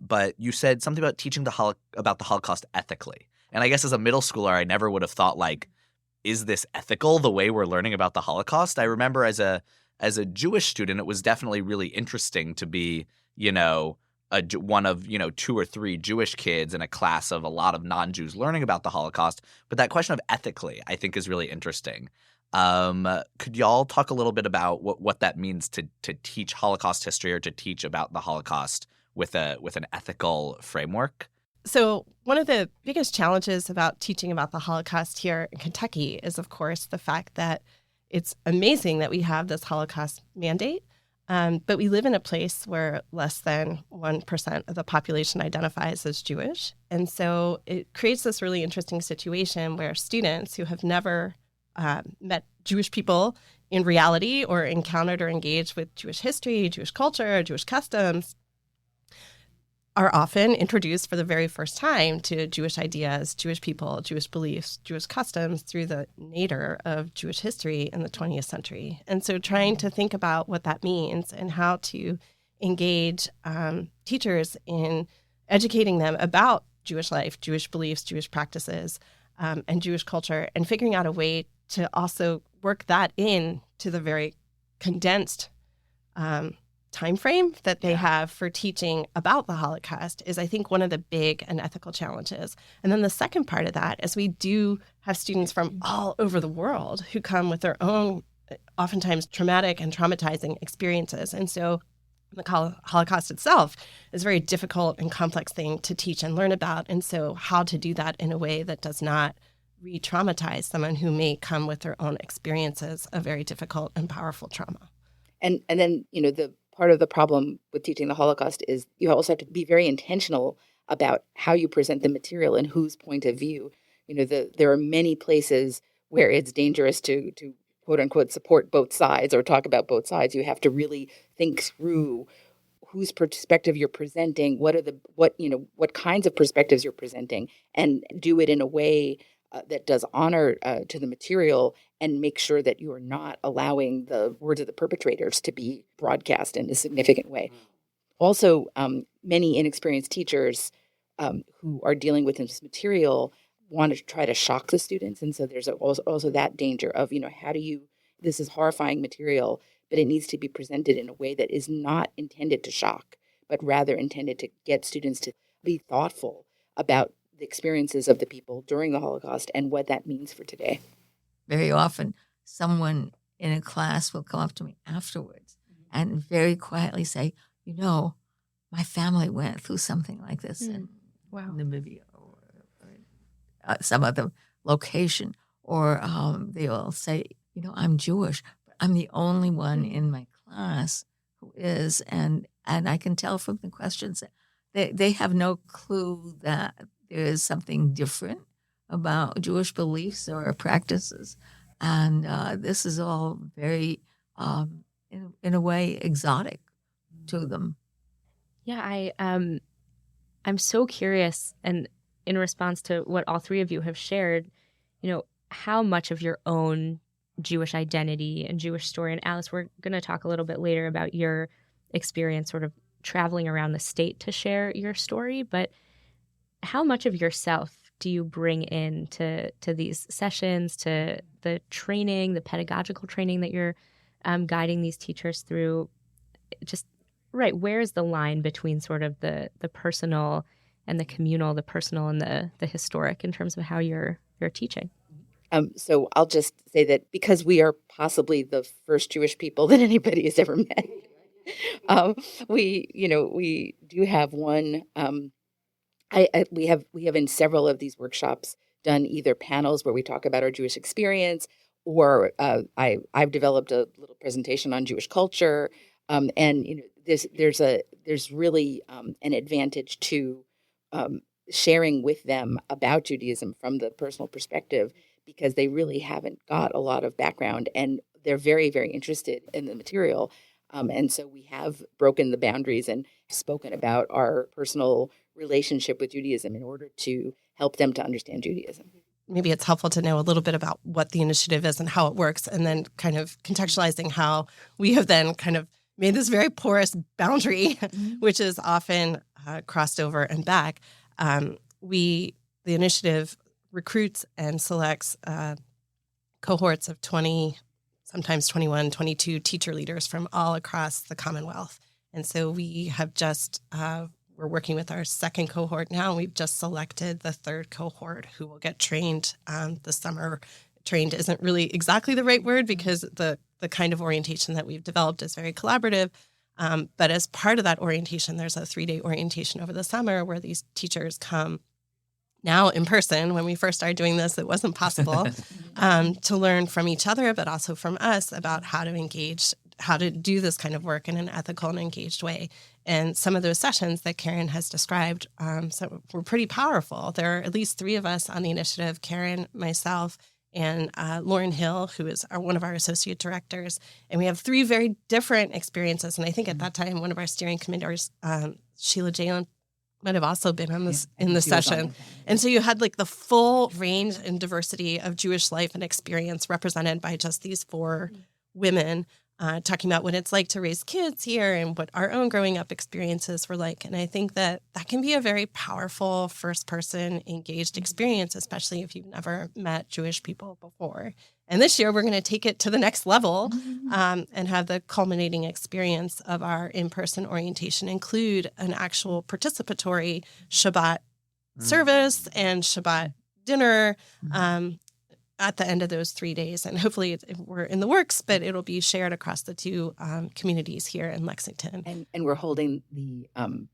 But you said something about teaching about the Holocaust ethically. And I guess as a middle schooler, I never would have thought, like, is this ethical the way we're learning about the Holocaust? I remember as a Jewish student, it was definitely really interesting to be, one of, 2 or 3 Jewish kids in a class of a lot of non-Jews learning about the Holocaust. But that question of ethically, I think, is really interesting. Could y'all talk a little bit about what that means to teach Holocaust history or to teach about the Holocaust with an ethical framework? So one of the biggest challenges about teaching about the Holocaust here in Kentucky is, of course, the fact that it's amazing that we have this Holocaust mandate, but we live in a place where less than 1% of the population identifies as Jewish. And so it creates this really interesting situation where students who have never met Jewish people in reality or encountered or engaged with Jewish history, Jewish culture, Jewish customs, are often introduced for the very first time to Jewish ideas, Jewish people, Jewish beliefs, Jewish customs through the nadir of Jewish history in the 20th century. And so trying to think about what that means and how to engage teachers in educating them about Jewish life, Jewish beliefs, Jewish practices, and Jewish culture, and figuring out a way to also work that in to the very condensed time frame that they have for teaching about the Holocaust is, I think, one of the big and ethical challenges. And then the second part of that is we do have students from all over the world who come with their own, oftentimes traumatic and traumatizing experiences. And so the Holocaust itself is a very difficult and complex thing to teach and learn about. And so how to do that in a way that does not re-traumatize someone who may come with their own experiences of very difficult and powerful trauma. And then, the part of the problem with teaching the Holocaust is you also have to be very intentional about how you present the material and whose point of view. There are many places where it's dangerous to quote unquote support both sides or talk about both sides. You have to really think through whose perspective you're presenting, what kinds of perspectives you're presenting, and do it in a way that does honor to the material and make sure that you are not allowing the words of the perpetrators to be broadcast in a significant way. Also, many inexperienced teachers who are dealing with this material want to try to shock the students. And so there's also that danger of, this is horrifying material, but it needs to be presented in a way that is not intended to shock, but rather intended to get students to be thoughtful about the experiences of the people during the Holocaust and what that means for today. Very often, someone in a class will come up to me afterwards and very quietly say, my family went through something like this in Namibia or some other location. Or they will say, I'm Jewish, but I'm the only one in my class who is. And I can tell from the questions that they have no clue that there is something different about Jewish beliefs or practices. And this is all very, in a way, exotic to them. Yeah, I'm so curious, and in response to what all three of you have shared, how much of your own Jewish identity and Jewish story, and Alice, we're going to talk a little bit later about your experience sort of traveling around the state to share your story, but how much of yourself do you bring in to these sessions, to the training, the pedagogical training that you're guiding these teachers through? Just right, where is the line between sort of the personal and the communal, the personal and the historic in terms of how you're teaching? So I'll just say that because we are possibly the first Jewish people that anybody has ever met, we do have one. We have in several of these workshops done either panels where we talk about our Jewish experience, or I've developed a little presentation on Jewish culture. And there's really an advantage to sharing with them about Judaism from the personal perspective, because they really haven't got a lot of background and they're very, very interested in the material. And so we have broken the boundaries and spoken about our personal relationship with Judaism in order to help them to understand Judaism. Maybe it's helpful to know a little bit about what the initiative is and how it works, and then kind of contextualizing how we have then kind of made this very porous boundary, which is often crossed over and back. The initiative recruits and selects cohorts of 20, sometimes 21, 22 teacher leaders from all across the Commonwealth. And so we have just, we're working with our second cohort now. We've just selected the third cohort who will get trained this summer. Trained isn't really exactly the right word, because the kind of orientation that we've developed is very collaborative. But as part of that orientation, there's a 3-day orientation over the summer where these teachers come now in person. When we first started doing this, it wasn't possible to learn from each other, but also from us about how to engage, how to do this kind of work in an ethical and engaged way. And some of those sessions that Karen has described were pretty powerful. There are at least 3 of us on the initiative, Karen, myself, and Lauren Hill, who is one of our associate directors. And we have 3 very different experiences. And I think at that time, one of our steering committees, Sheila Jalen, might have also been on this in the session. And so you had like the full range and diversity of Jewish life and experience represented by just these 4 women talking about what it's like to raise kids here and what our own growing up experiences were like. And I think that can be a very powerful first-person engaged experience, especially if you've never met Jewish people before. And this year, we're going to take it to the next level and have the culminating experience of our in-person orientation include an actual participatory Shabbat service and Shabbat dinner at the end of those 3 days. And hopefully we're in the works, but it'll be shared across the 2 communities here in Lexington. And we're holding the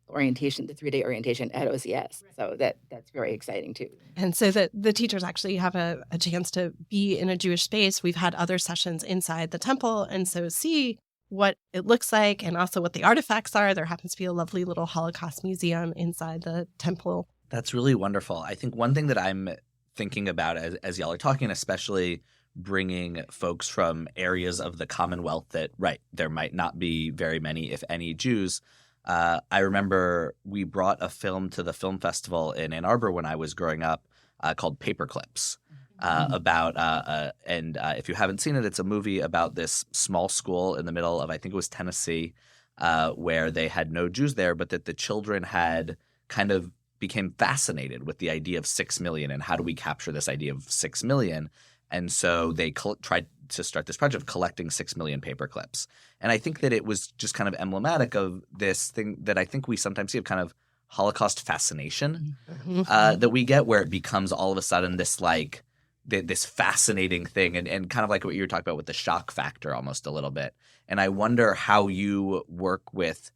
orientation, the 3-day orientation at OCS. So that's very exciting too. And so that the teachers actually have a chance to be in a Jewish space. We've had other sessions inside the temple, and so see what it looks like and also what the artifacts are. There happens to be a lovely little Holocaust museum inside the temple. That's really wonderful. I think one thing that I'm thinking about as y'all are talking, especially bringing folks from areas of the Commonwealth that, there might not be very many, if any, Jews. I remember we brought a film to the film festival in Ann Arbor when I was growing up called Paperclips and if you haven't seen it, it's a movie about this small school in the middle of, I think it was Tennessee, where they had no Jews there, but that the children had kind of became fascinated with the idea of 6 million and how do we capture this idea of 6 million. And so they tried to start this project of collecting 6 million paper clips. And I think that it was just kind of emblematic of this thing that I think we sometimes see of kind of Holocaust fascination that we get, where it becomes all of a sudden this like this fascinating thing and kind of like what you were talking about with the shock factor almost a little bit. And I wonder how you work with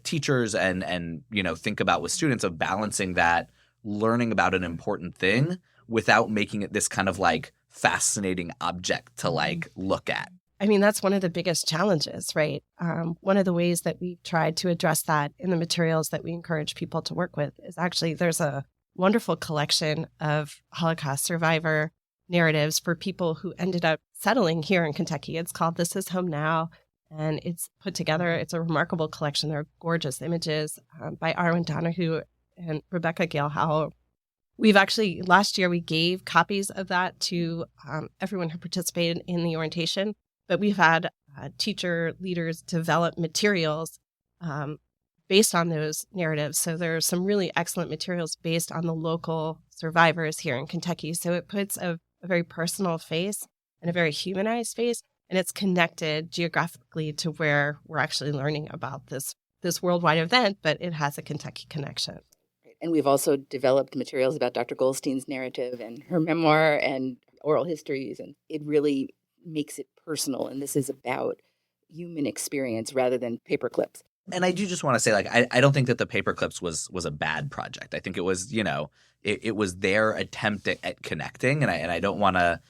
teachers and think about with students of balancing that learning about an important thing without making it this kind of like fascinating object to like look at. I mean, that's one of the biggest challenges, right? One of the ways that we tried to address that in the materials that we encourage people to work with is actually there's a wonderful collection of Holocaust survivor narratives for people who ended up settling here in Kentucky. It's called This Is Home Now. And it's put together. It's a remarkable collection. There are gorgeous images by Arwen Donahue and Rebecca Gale Howell. We've actually, last year, we gave copies of that to everyone who participated in the orientation. But we've had teacher leaders develop materials based on those narratives. So there are some really excellent materials based on the local survivors here in Kentucky. So it puts a very personal face and a very humanized face. And it's connected geographically to where we're actually learning about this worldwide event, but it has a Kentucky connection. And we've also developed materials about Dr. Goldstein's narrative and her memoir and oral histories. And it really makes it personal. And this is about human experience rather than paper clips. And I do just want to say, like, I don't think that the paper clips was a bad project. I think it was, it was their attempt at connecting. And I don't want to,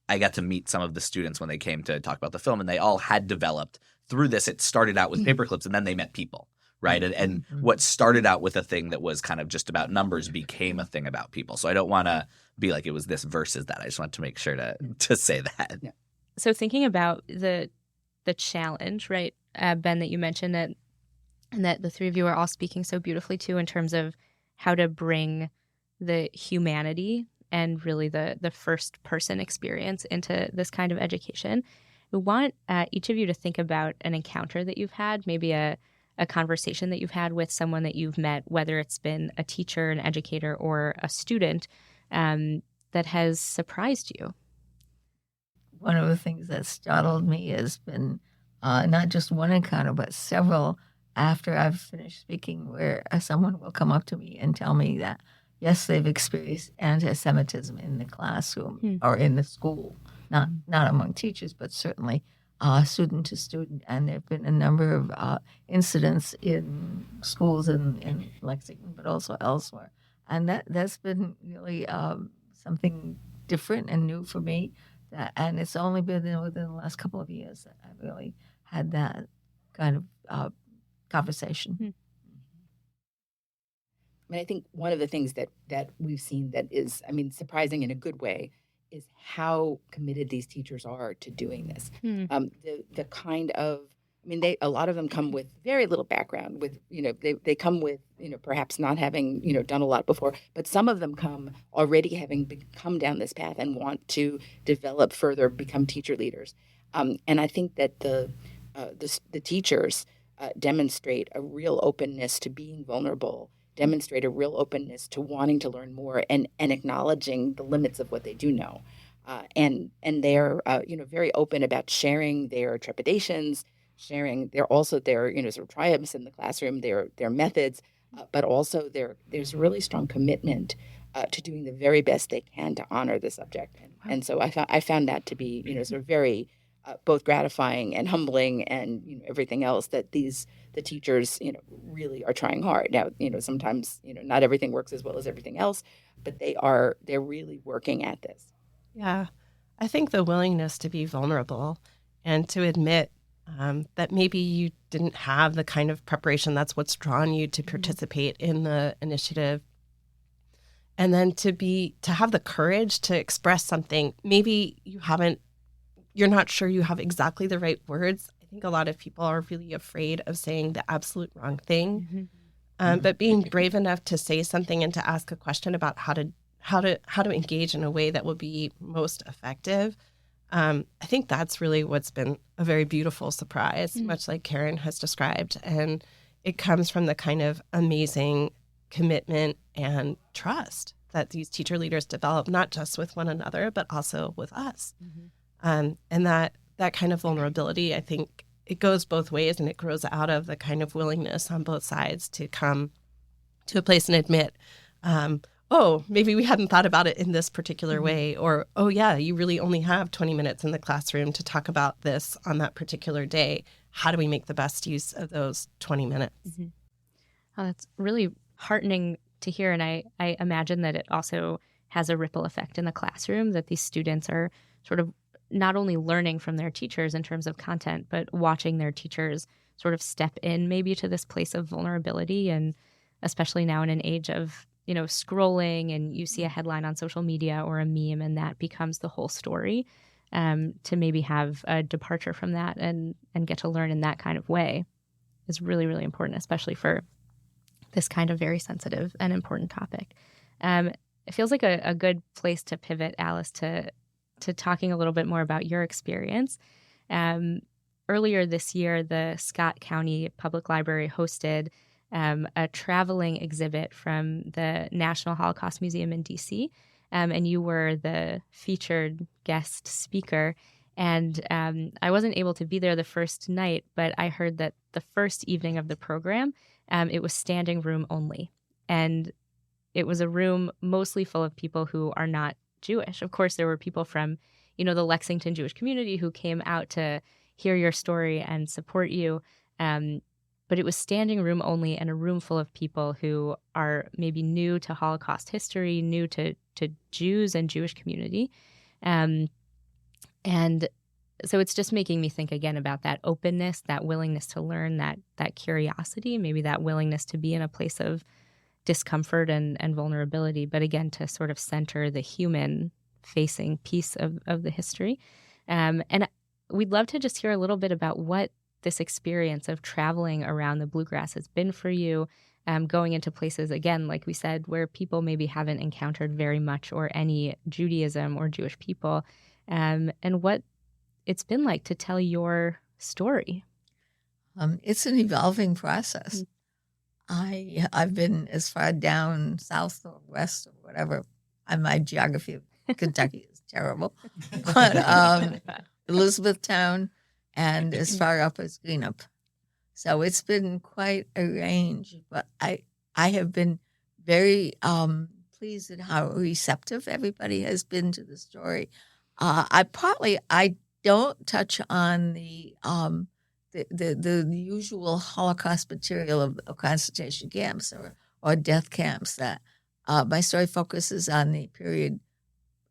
I got to meet some of the students when they came to talk about the film, and they all had developed through this, it started out with paper clips and then they met people, right? And what started out with a thing that was kind of just about numbers became a thing about people. So I don't want to be like it was this versus that. I just want to make sure to say that. Yeah. So thinking about the challenge, right, Ben, that you mentioned that, and that the three of you are all speaking so beautifully to in terms of how to bring the humanity and really the first person experience into this kind of education. We want each of you to think about an encounter that you've had, maybe a conversation that you've had with someone that you've met, whether it's been a teacher, an educator, or a student that has surprised you. One of the things that startled me has been not just one encounter, but several after I've finished speaking, where someone will come up to me and tell me that, yes, they've experienced anti-Semitism in the classroom or in the school, not among teachers, but certainly student to student. And there have been a number of incidents in schools in Lexington, but also elsewhere. And that's been really something different and new for me. And it's only been within the last couple of years that I've really had that kind of conversation. I mean, I think one of the things that we've seen that is, I mean, surprising in a good way is how committed these teachers are to doing this. The kind of, I mean, a lot of them come with very little background. With they come with perhaps not having done a lot before, but some of them come already having come down this path and want to develop further, become teacher leaders. And I think that the teachers demonstrate a real openness to being vulnerable, demonstrate a real openness to wanting to learn more and acknowledging the limits of what they do know. And they're very open about sharing their trepidations, sharing their sort of triumphs in the classroom, their methods, but also there's really strong commitment to doing the very best they can to honor the subject. And so I found that to be sort of very both gratifying and humbling and everything else, that the teachers really are trying hard. Now sometimes not everything works as well as everything else, but they're really working at this. Yeah, I think the willingness to be vulnerable and to admit that maybe you didn't have the kind of preparation that's what's drawn you to participate in the initiative, and then to have the courage to express something maybe you're not sure you have exactly the right words. I think a lot of people are really afraid of saying the absolute wrong thing. But being brave enough to say something and to ask a question about how to engage in a way that will be most effective, I think that's really what's been a very beautiful surprise, much like Karen has described. And it comes from the kind of amazing commitment and trust that these teacher leaders develop, not just with one another, but also with us. And that kind of vulnerability, I think it goes both ways, and it grows out of the kind of willingness on both sides to come to a place and admit, oh, maybe we hadn't thought about it in this particular way, or, oh, yeah, you really only have 20 minutes in the classroom to talk about this on that particular day. How do we make the best use of those 20 minutes? Oh, that's really heartening to hear. And I imagine that it also has a ripple effect in the classroom, that these students are sort of not only learning from their teachers in terms of content, but watching their teachers sort of step in maybe to this place of vulnerability. And especially now in an age of, scrolling, and you see a headline on social media or a meme, and that becomes the whole story, to maybe have a departure from that and get to learn in that kind of way is really, really important, especially for this kind of very sensitive and important topic. It feels like a good place to pivot, Alice, to talking a little bit more about your experience. Earlier this year, the Scott County Public Library hosted a traveling exhibit from the National Holocaust Museum in D.C., and you were the featured guest speaker. And I wasn't able to be there the first night, but I heard that the first evening of the program, it was standing room only. And it was a room mostly full of people who are not Jewish. Of course, there were people from, the Lexington Jewish community who came out to hear your story and support you. But it was standing room only, and a room full of people who are maybe new to Holocaust history, new to Jews and Jewish community. And So it's just making me think again about that openness, that willingness to learn, that curiosity, maybe that willingness to be in a place of discomfort and vulnerability, but again, to sort of center the human-facing piece of the history. And we'd love to just hear a little bit about what this experience of traveling around the bluegrass has been for you, going into places, again, like we said, where people maybe haven't encountered very much or any Judaism or Jewish people, and what it's been like to tell your story. It's an evolving process. I've been as far down south or west or whatever. My geography of Kentucky is terrible. But Elizabethtown and as far up as Greenup. So it's been quite a range. But I have been very pleased at how receptive everybody has been to the story. I don't touch on the usual Holocaust material of concentration camps or death camps. That my story focuses on the period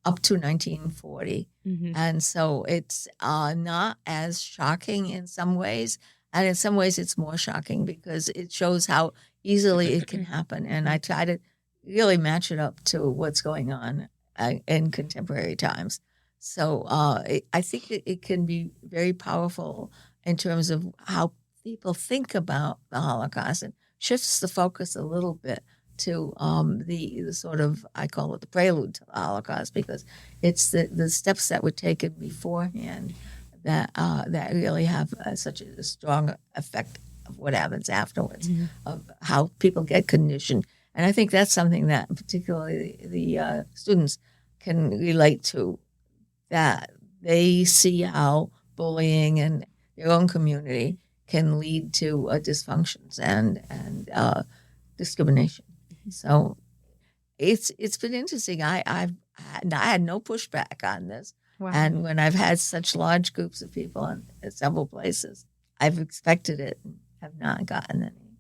up to 1940, and so it's not as shocking in some ways, and in some ways it's more shocking because it shows how easily it can happen. And I try to really match it up to what's going on in contemporary times. So I think it can be very powerful in terms of how people think about the Holocaust, and shifts the focus a little bit to the sort of, I call it the prelude to the Holocaust, because it's the steps that were taken beforehand that really have such a strong effect of what happens afterwards, of how people get conditioned. And I think that's something that particularly the students can relate to, that they see how bullying in their own community can lead to dysfunctions and discrimination. So it's been interesting. I had no pushback on this. Wow. And when I've had such large groups of people in several places, I've expected it and have not gotten any.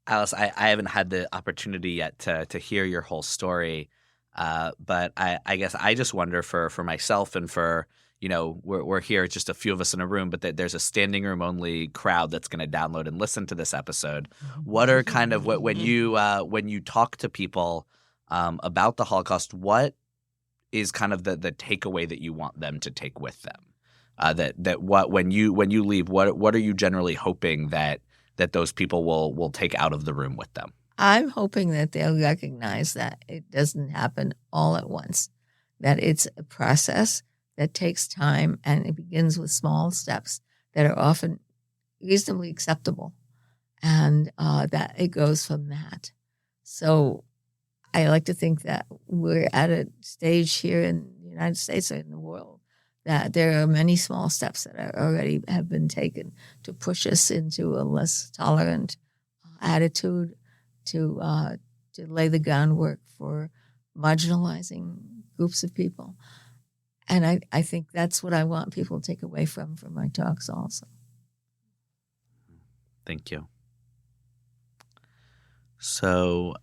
Alice, I haven't had the opportunity yet to hear your whole story, but I guess I just wonder for myself and for, we're here, just a few of us in a room, but there's a standing room only crowd that's going to download and listen to this episode. What are kind of when you talk to people about the Holocaust, what is kind of the takeaway that you want them to take with them? When you leave, what are you generally hoping that those people will take out of the room with them? I'm hoping that they'll recognize that it doesn't happen all at once, that it's a process that takes time, and it begins with small steps that are often reasonably acceptable, and that it goes from that. So I like to think that we're at a stage here in the United States or in the world that there are many small steps that already have been taken to push us into a less tolerant attitude, to lay the groundwork for marginalizing groups of people. And I think that's what I want people to take away from my talks also. Thank you. So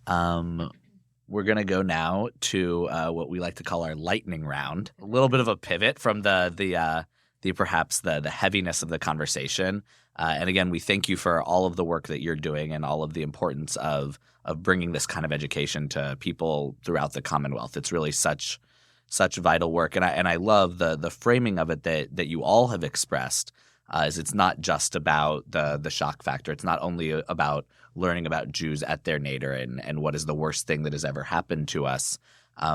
we're going to go now to what we like to call our lightning round. A little bit of a pivot from the perhaps the heaviness of the conversation. And again, we thank you for all of the work that you're doing and all of the importance of bringing this kind of education to people throughout the Commonwealth. It's really such vital work, and I love the framing of it that you all have expressed. Is it's not just about the shock factor. It's not only about learning about Jews at their nadir and what is the worst thing that has ever happened to us,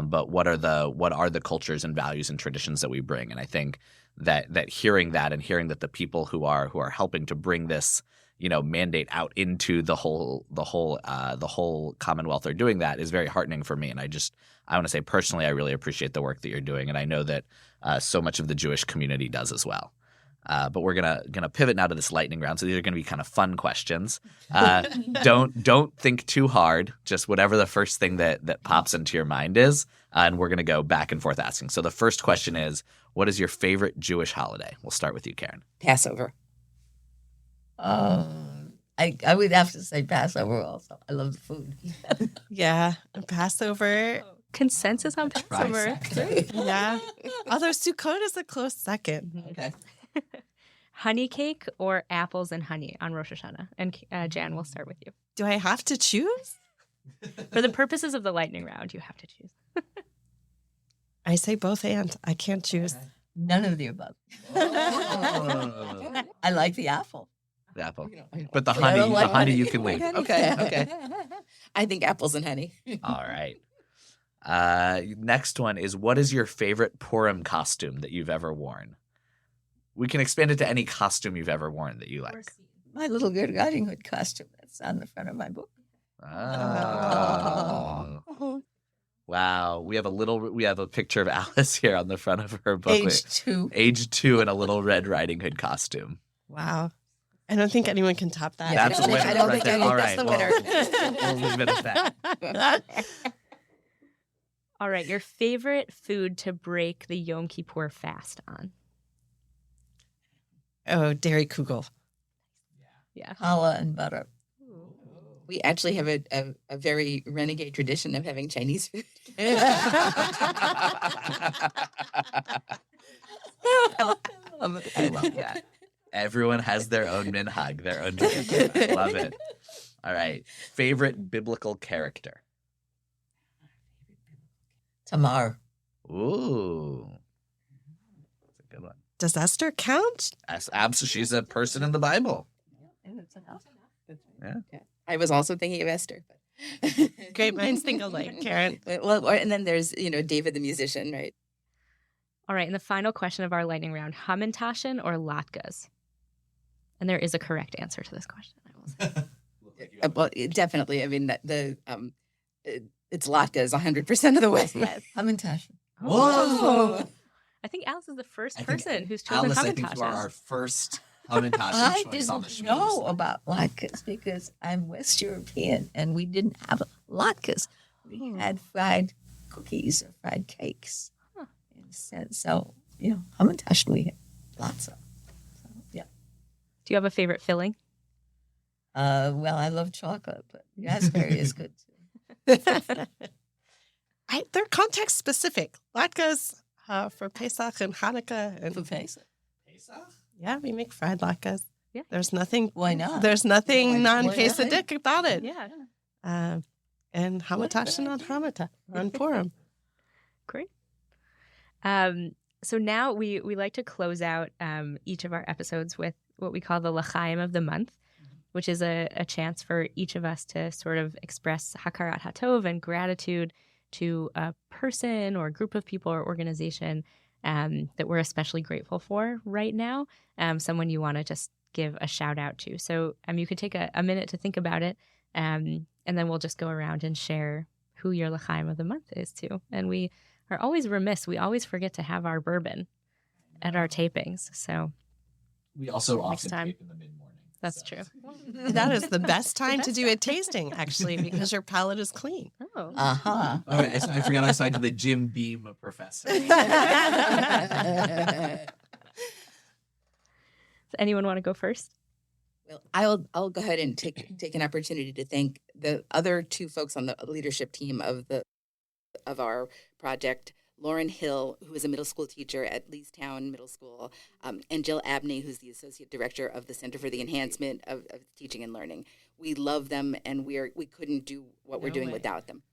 but what are the cultures and values and traditions that we bring. And I think that hearing that and hearing that the people who are helping to bring this mandate out into the whole Commonwealth are doing that is very heartening for me. And I want to say personally, I really appreciate the work that you're doing, and I know that so much of the Jewish community does as well. But we're gonna pivot now to this lightning round. So these are gonna be kind of fun questions. Don't think too hard. Just whatever the first thing that pops into your mind is, and we're gonna go back and forth asking. So the first question is, what is your favorite Jewish holiday? We'll start with you, Karen. Passover. I would have to say Passover also. I love the food. Yeah, Passover. Consensus on Passover. Yeah. Although Sukkot is a close second. Okay. Honey cake or apples and honey on Rosh Hashanah? And Jan, we'll start with you. Do I have to choose? For the purposes of the lightning round, you have to choose. I say both and. I can't choose. None of the above. I like the apple. The apple. But the honey you can leave. Okay. I think apples and honey. All right. Next one is, what is your favorite Purim costume that you've ever worn? We can expand it to any costume you've ever worn that you like. My little Good Riding Hood costume that's on the front of my book. Oh. Wow. We have a picture of Alice here on the front of her book. Age 2 in a little Red Riding Hood costume. Wow. I don't think anyone can top that. That's the winner. I don't think that's the winner. We'll leave it at that. All right. Your favorite food to break the Yom Kippur fast on? Oh, dairy kugel. Yeah. Challah and butter. We actually have a very renegade tradition of having Chinese food. I love that. Everyone has their own minhag, their own tradition. Love it. All right. Favorite biblical character? Tamar. Ooh. That's a good one. Does Esther count? She's a person in the Bible. Yeah. I was also thinking of Esther. But Great minds think alike, Karen. Well, and then there's, David the musician, right? All right. And the final question of our lightning round, Hamantashen or latkes? And there is a correct answer to this question, I will say. Well, definitely. I mean, it's latkes 100% of the way. Yes. Hamantashen. Whoa! I think Alice is the first person who's chosen Alice, Hamantashen. I think you are our first Hamantashen I choice on the didn't show. know about latkes because I'm West European and we didn't have latkes. We had fried cookies or fried cakes instead. So, Hamantashen we had lots of. So, yeah. Do you have a favorite filling? Well, I love chocolate, but raspberry is good too. They're context specific. Latkes for Pesach and Hanukkah. And For Pesach? yeah, we make fried latkes. Yeah. There's nothing. Why not? There's nothing Why non-Pesach about it. Yeah. And Hamantashen on Purim. Great. So now we like to close out each of our episodes with what we call the L'chaim of the month, which is a chance for each of us to sort of express hakarat hatov and gratitude to a person or a group of people or organization that we're especially grateful for right now, someone you want to just give a shout out to. So you could take a minute to think about it, and then we'll just go around and share who your L'chaim of the month is to. And we are always remiss. We always forget to have our bourbon at our tapings. So We also Next often time. tape in the mid-morning. that's true. That is the best time to do a tasting, actually, because your palate is clean. Oh. Uh-huh. All right, I forgot I signed to the Jim Beam professor. Does anyone want to go first? Well, I'll go ahead and take an opportunity to thank the other two folks on the leadership team of our project, Lauren Hill, who is a middle school teacher at Leestown Middle School, and Jill Abney, who's the associate director of the Center for the Enhancement of Teaching and Learning. We love them, and we couldn't do what we're doing without them.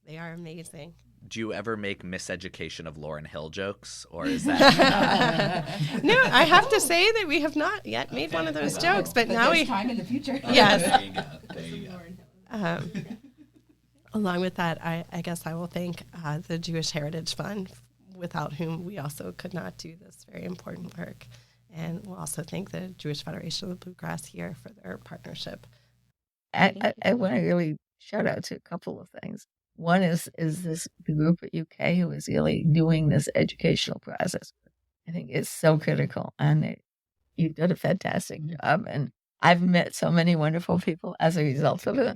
They are amazing. Do you ever make miseducation of Lauren Hill jokes, or is that No, I have to say that we have not yet made one of those jokes, but now we time in the future. Yes. There you go. Along with that, I guess I will thank the Jewish Heritage Fund, without whom we also could not do this very important work. And we'll also thank the Jewish Federation of the Bluegrass here for their partnership. I want to really shout out to a couple of things. One is the group at UK who is really doing this educational process. I think it's so critical, and you've done a fantastic job. And I've met so many wonderful people as a result of it.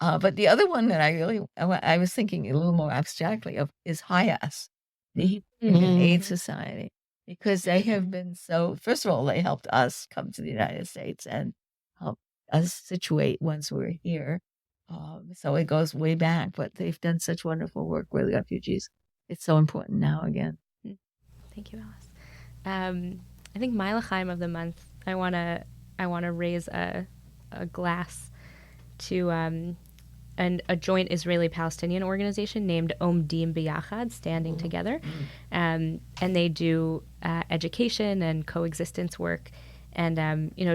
But the other one that I was thinking a little more abstractly of is HIAS, the Human Aid Society, because they have been so, first of all, they helped us come to the United States and help us situate once we're here. So it goes way back, but they've done such wonderful work with refugees. It's so important now again. Thank you, Alice. I think my l'chaim of the month, I want to raise a glass to a joint Israeli-Palestinian organization named Omdim B'Yachad, Standing Together. And they do education and coexistence work. And,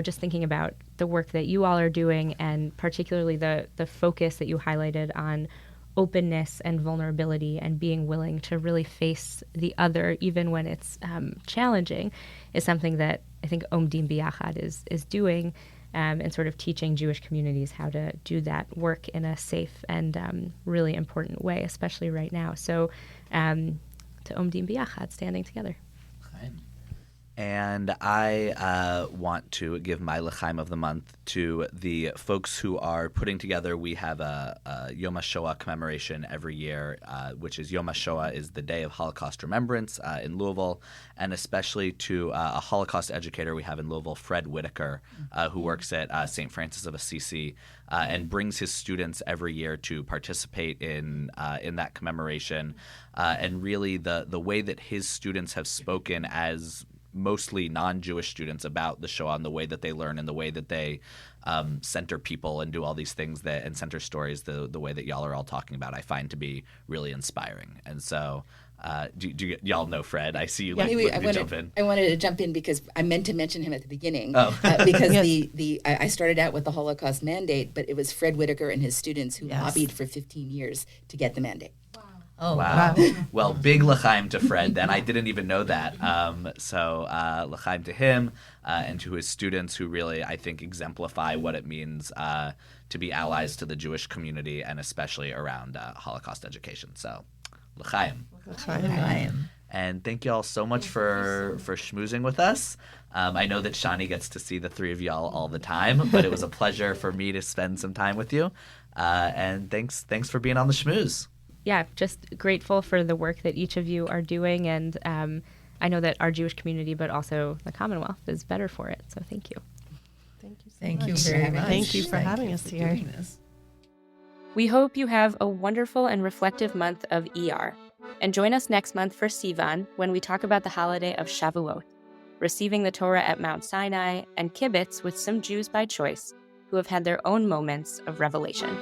just thinking about the work that you all are doing, and particularly the focus that you highlighted on openness and vulnerability and being willing to really face the other, even when it's challenging, is something that I think Omdim B'Yachad is doing, and sort of teaching Jewish communities how to do that work in a safe and really important way, especially right now. So to Omdim B'Yachad, Standing Together. And I want to give my l'chaim of the month to the folks who are putting together. We have a Yom HaShoa commemoration every year, which is Yom HaShoa is the day of Holocaust Remembrance in Louisville, and especially to a Holocaust educator we have in Louisville, Fred Whitaker, who works at St. Francis of Assisi and brings his students every year to participate in that commemoration. And really the way that his students have spoken as mostly non-Jewish students about the Shoah and the way that they learn and the way that they center people and do all these things and center stories the way that y'all are all talking about, I find to be really inspiring. And so do y'all know Fred? I see you jump in. I wanted to jump in because I meant to mention him at the beginning because I started out with the Holocaust mandate, but it was Fred Whitaker and his students who lobbied for 15 years to get the mandate. Oh, wow. Well, big l'chaim to Fred then. I didn't even know that. So l'chaim to him and to his students who really, I think, exemplify what it means to be allies to the Jewish community and especially around Holocaust education. So l'chaim. L'chaim. And thank you all so much for schmoozing with us. I know that Shani gets to see the three of y'all all the time, but it was a pleasure for me to spend some time with you. And thanks for being on the schmooze. Yeah, just grateful for the work that each of you are doing, and I know that our Jewish community, but also the Commonwealth, is better for it. So thank you. Thank you very much. Thank you for having us here. We hope you have a wonderful and reflective month of Iyyar. And join us next month for Sivan, when we talk about the holiday of Shavuot, receiving the Torah at Mount Sinai, and kibitz with some Jews by choice who have had their own moments of revelation.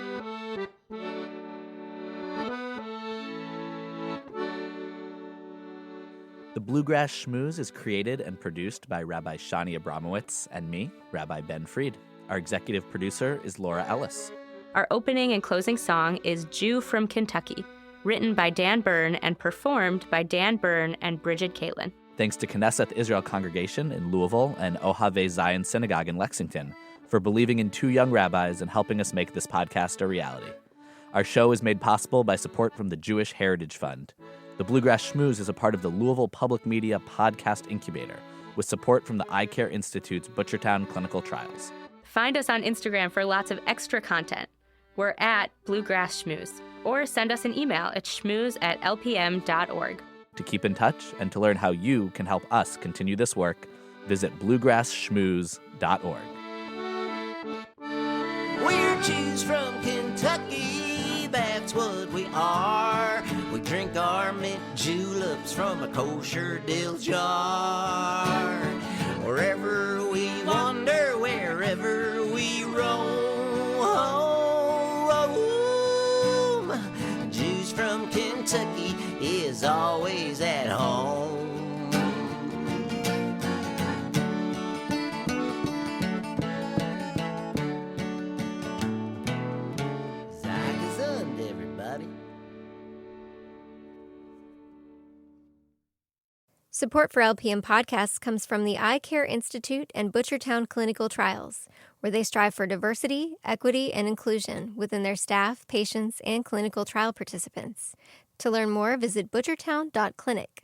The Bluegrass Schmooze is created and produced by Rabbi Shani Abramowitz and me, Rabbi Ben Fried. Our executive producer is Laura Ellis. Our opening and closing song is Jew from Kentucky, written by Dan Byrne and performed by Dan Byrne and Bridget Caitlin. Thanks to Knesset Israel Congregation in Louisville and Ohave Zion Synagogue in Lexington for believing in two young rabbis and helping us make this podcast a reality. Our show is made possible by support from the Jewish Heritage Fund. The Bluegrass Schmooze is a part of the Louisville Public Media Podcast Incubator, with support from the Eye Care Institute's Butchertown Clinical Trials. Find us on Instagram for lots of extra content. We're at Bluegrass Schmooze, or send us an email at schmooze@lpm.org. To keep in touch and to learn how you can help us continue this work, visit bluegrassschmooze.org. We're Jews from Kentucky, that's what we are. We drink our mint juleps from a kosher dill jar. Wherever we wander, wherever we roam, Jews from Kentucky is always at home. Everybody. Support for LPM podcasts comes from the Eye Care Institute and Butchertown Clinical Trials, where they strive for diversity, equity, and inclusion within their staff, patients, and clinical trial participants. To learn more, visit butchertown.clinic.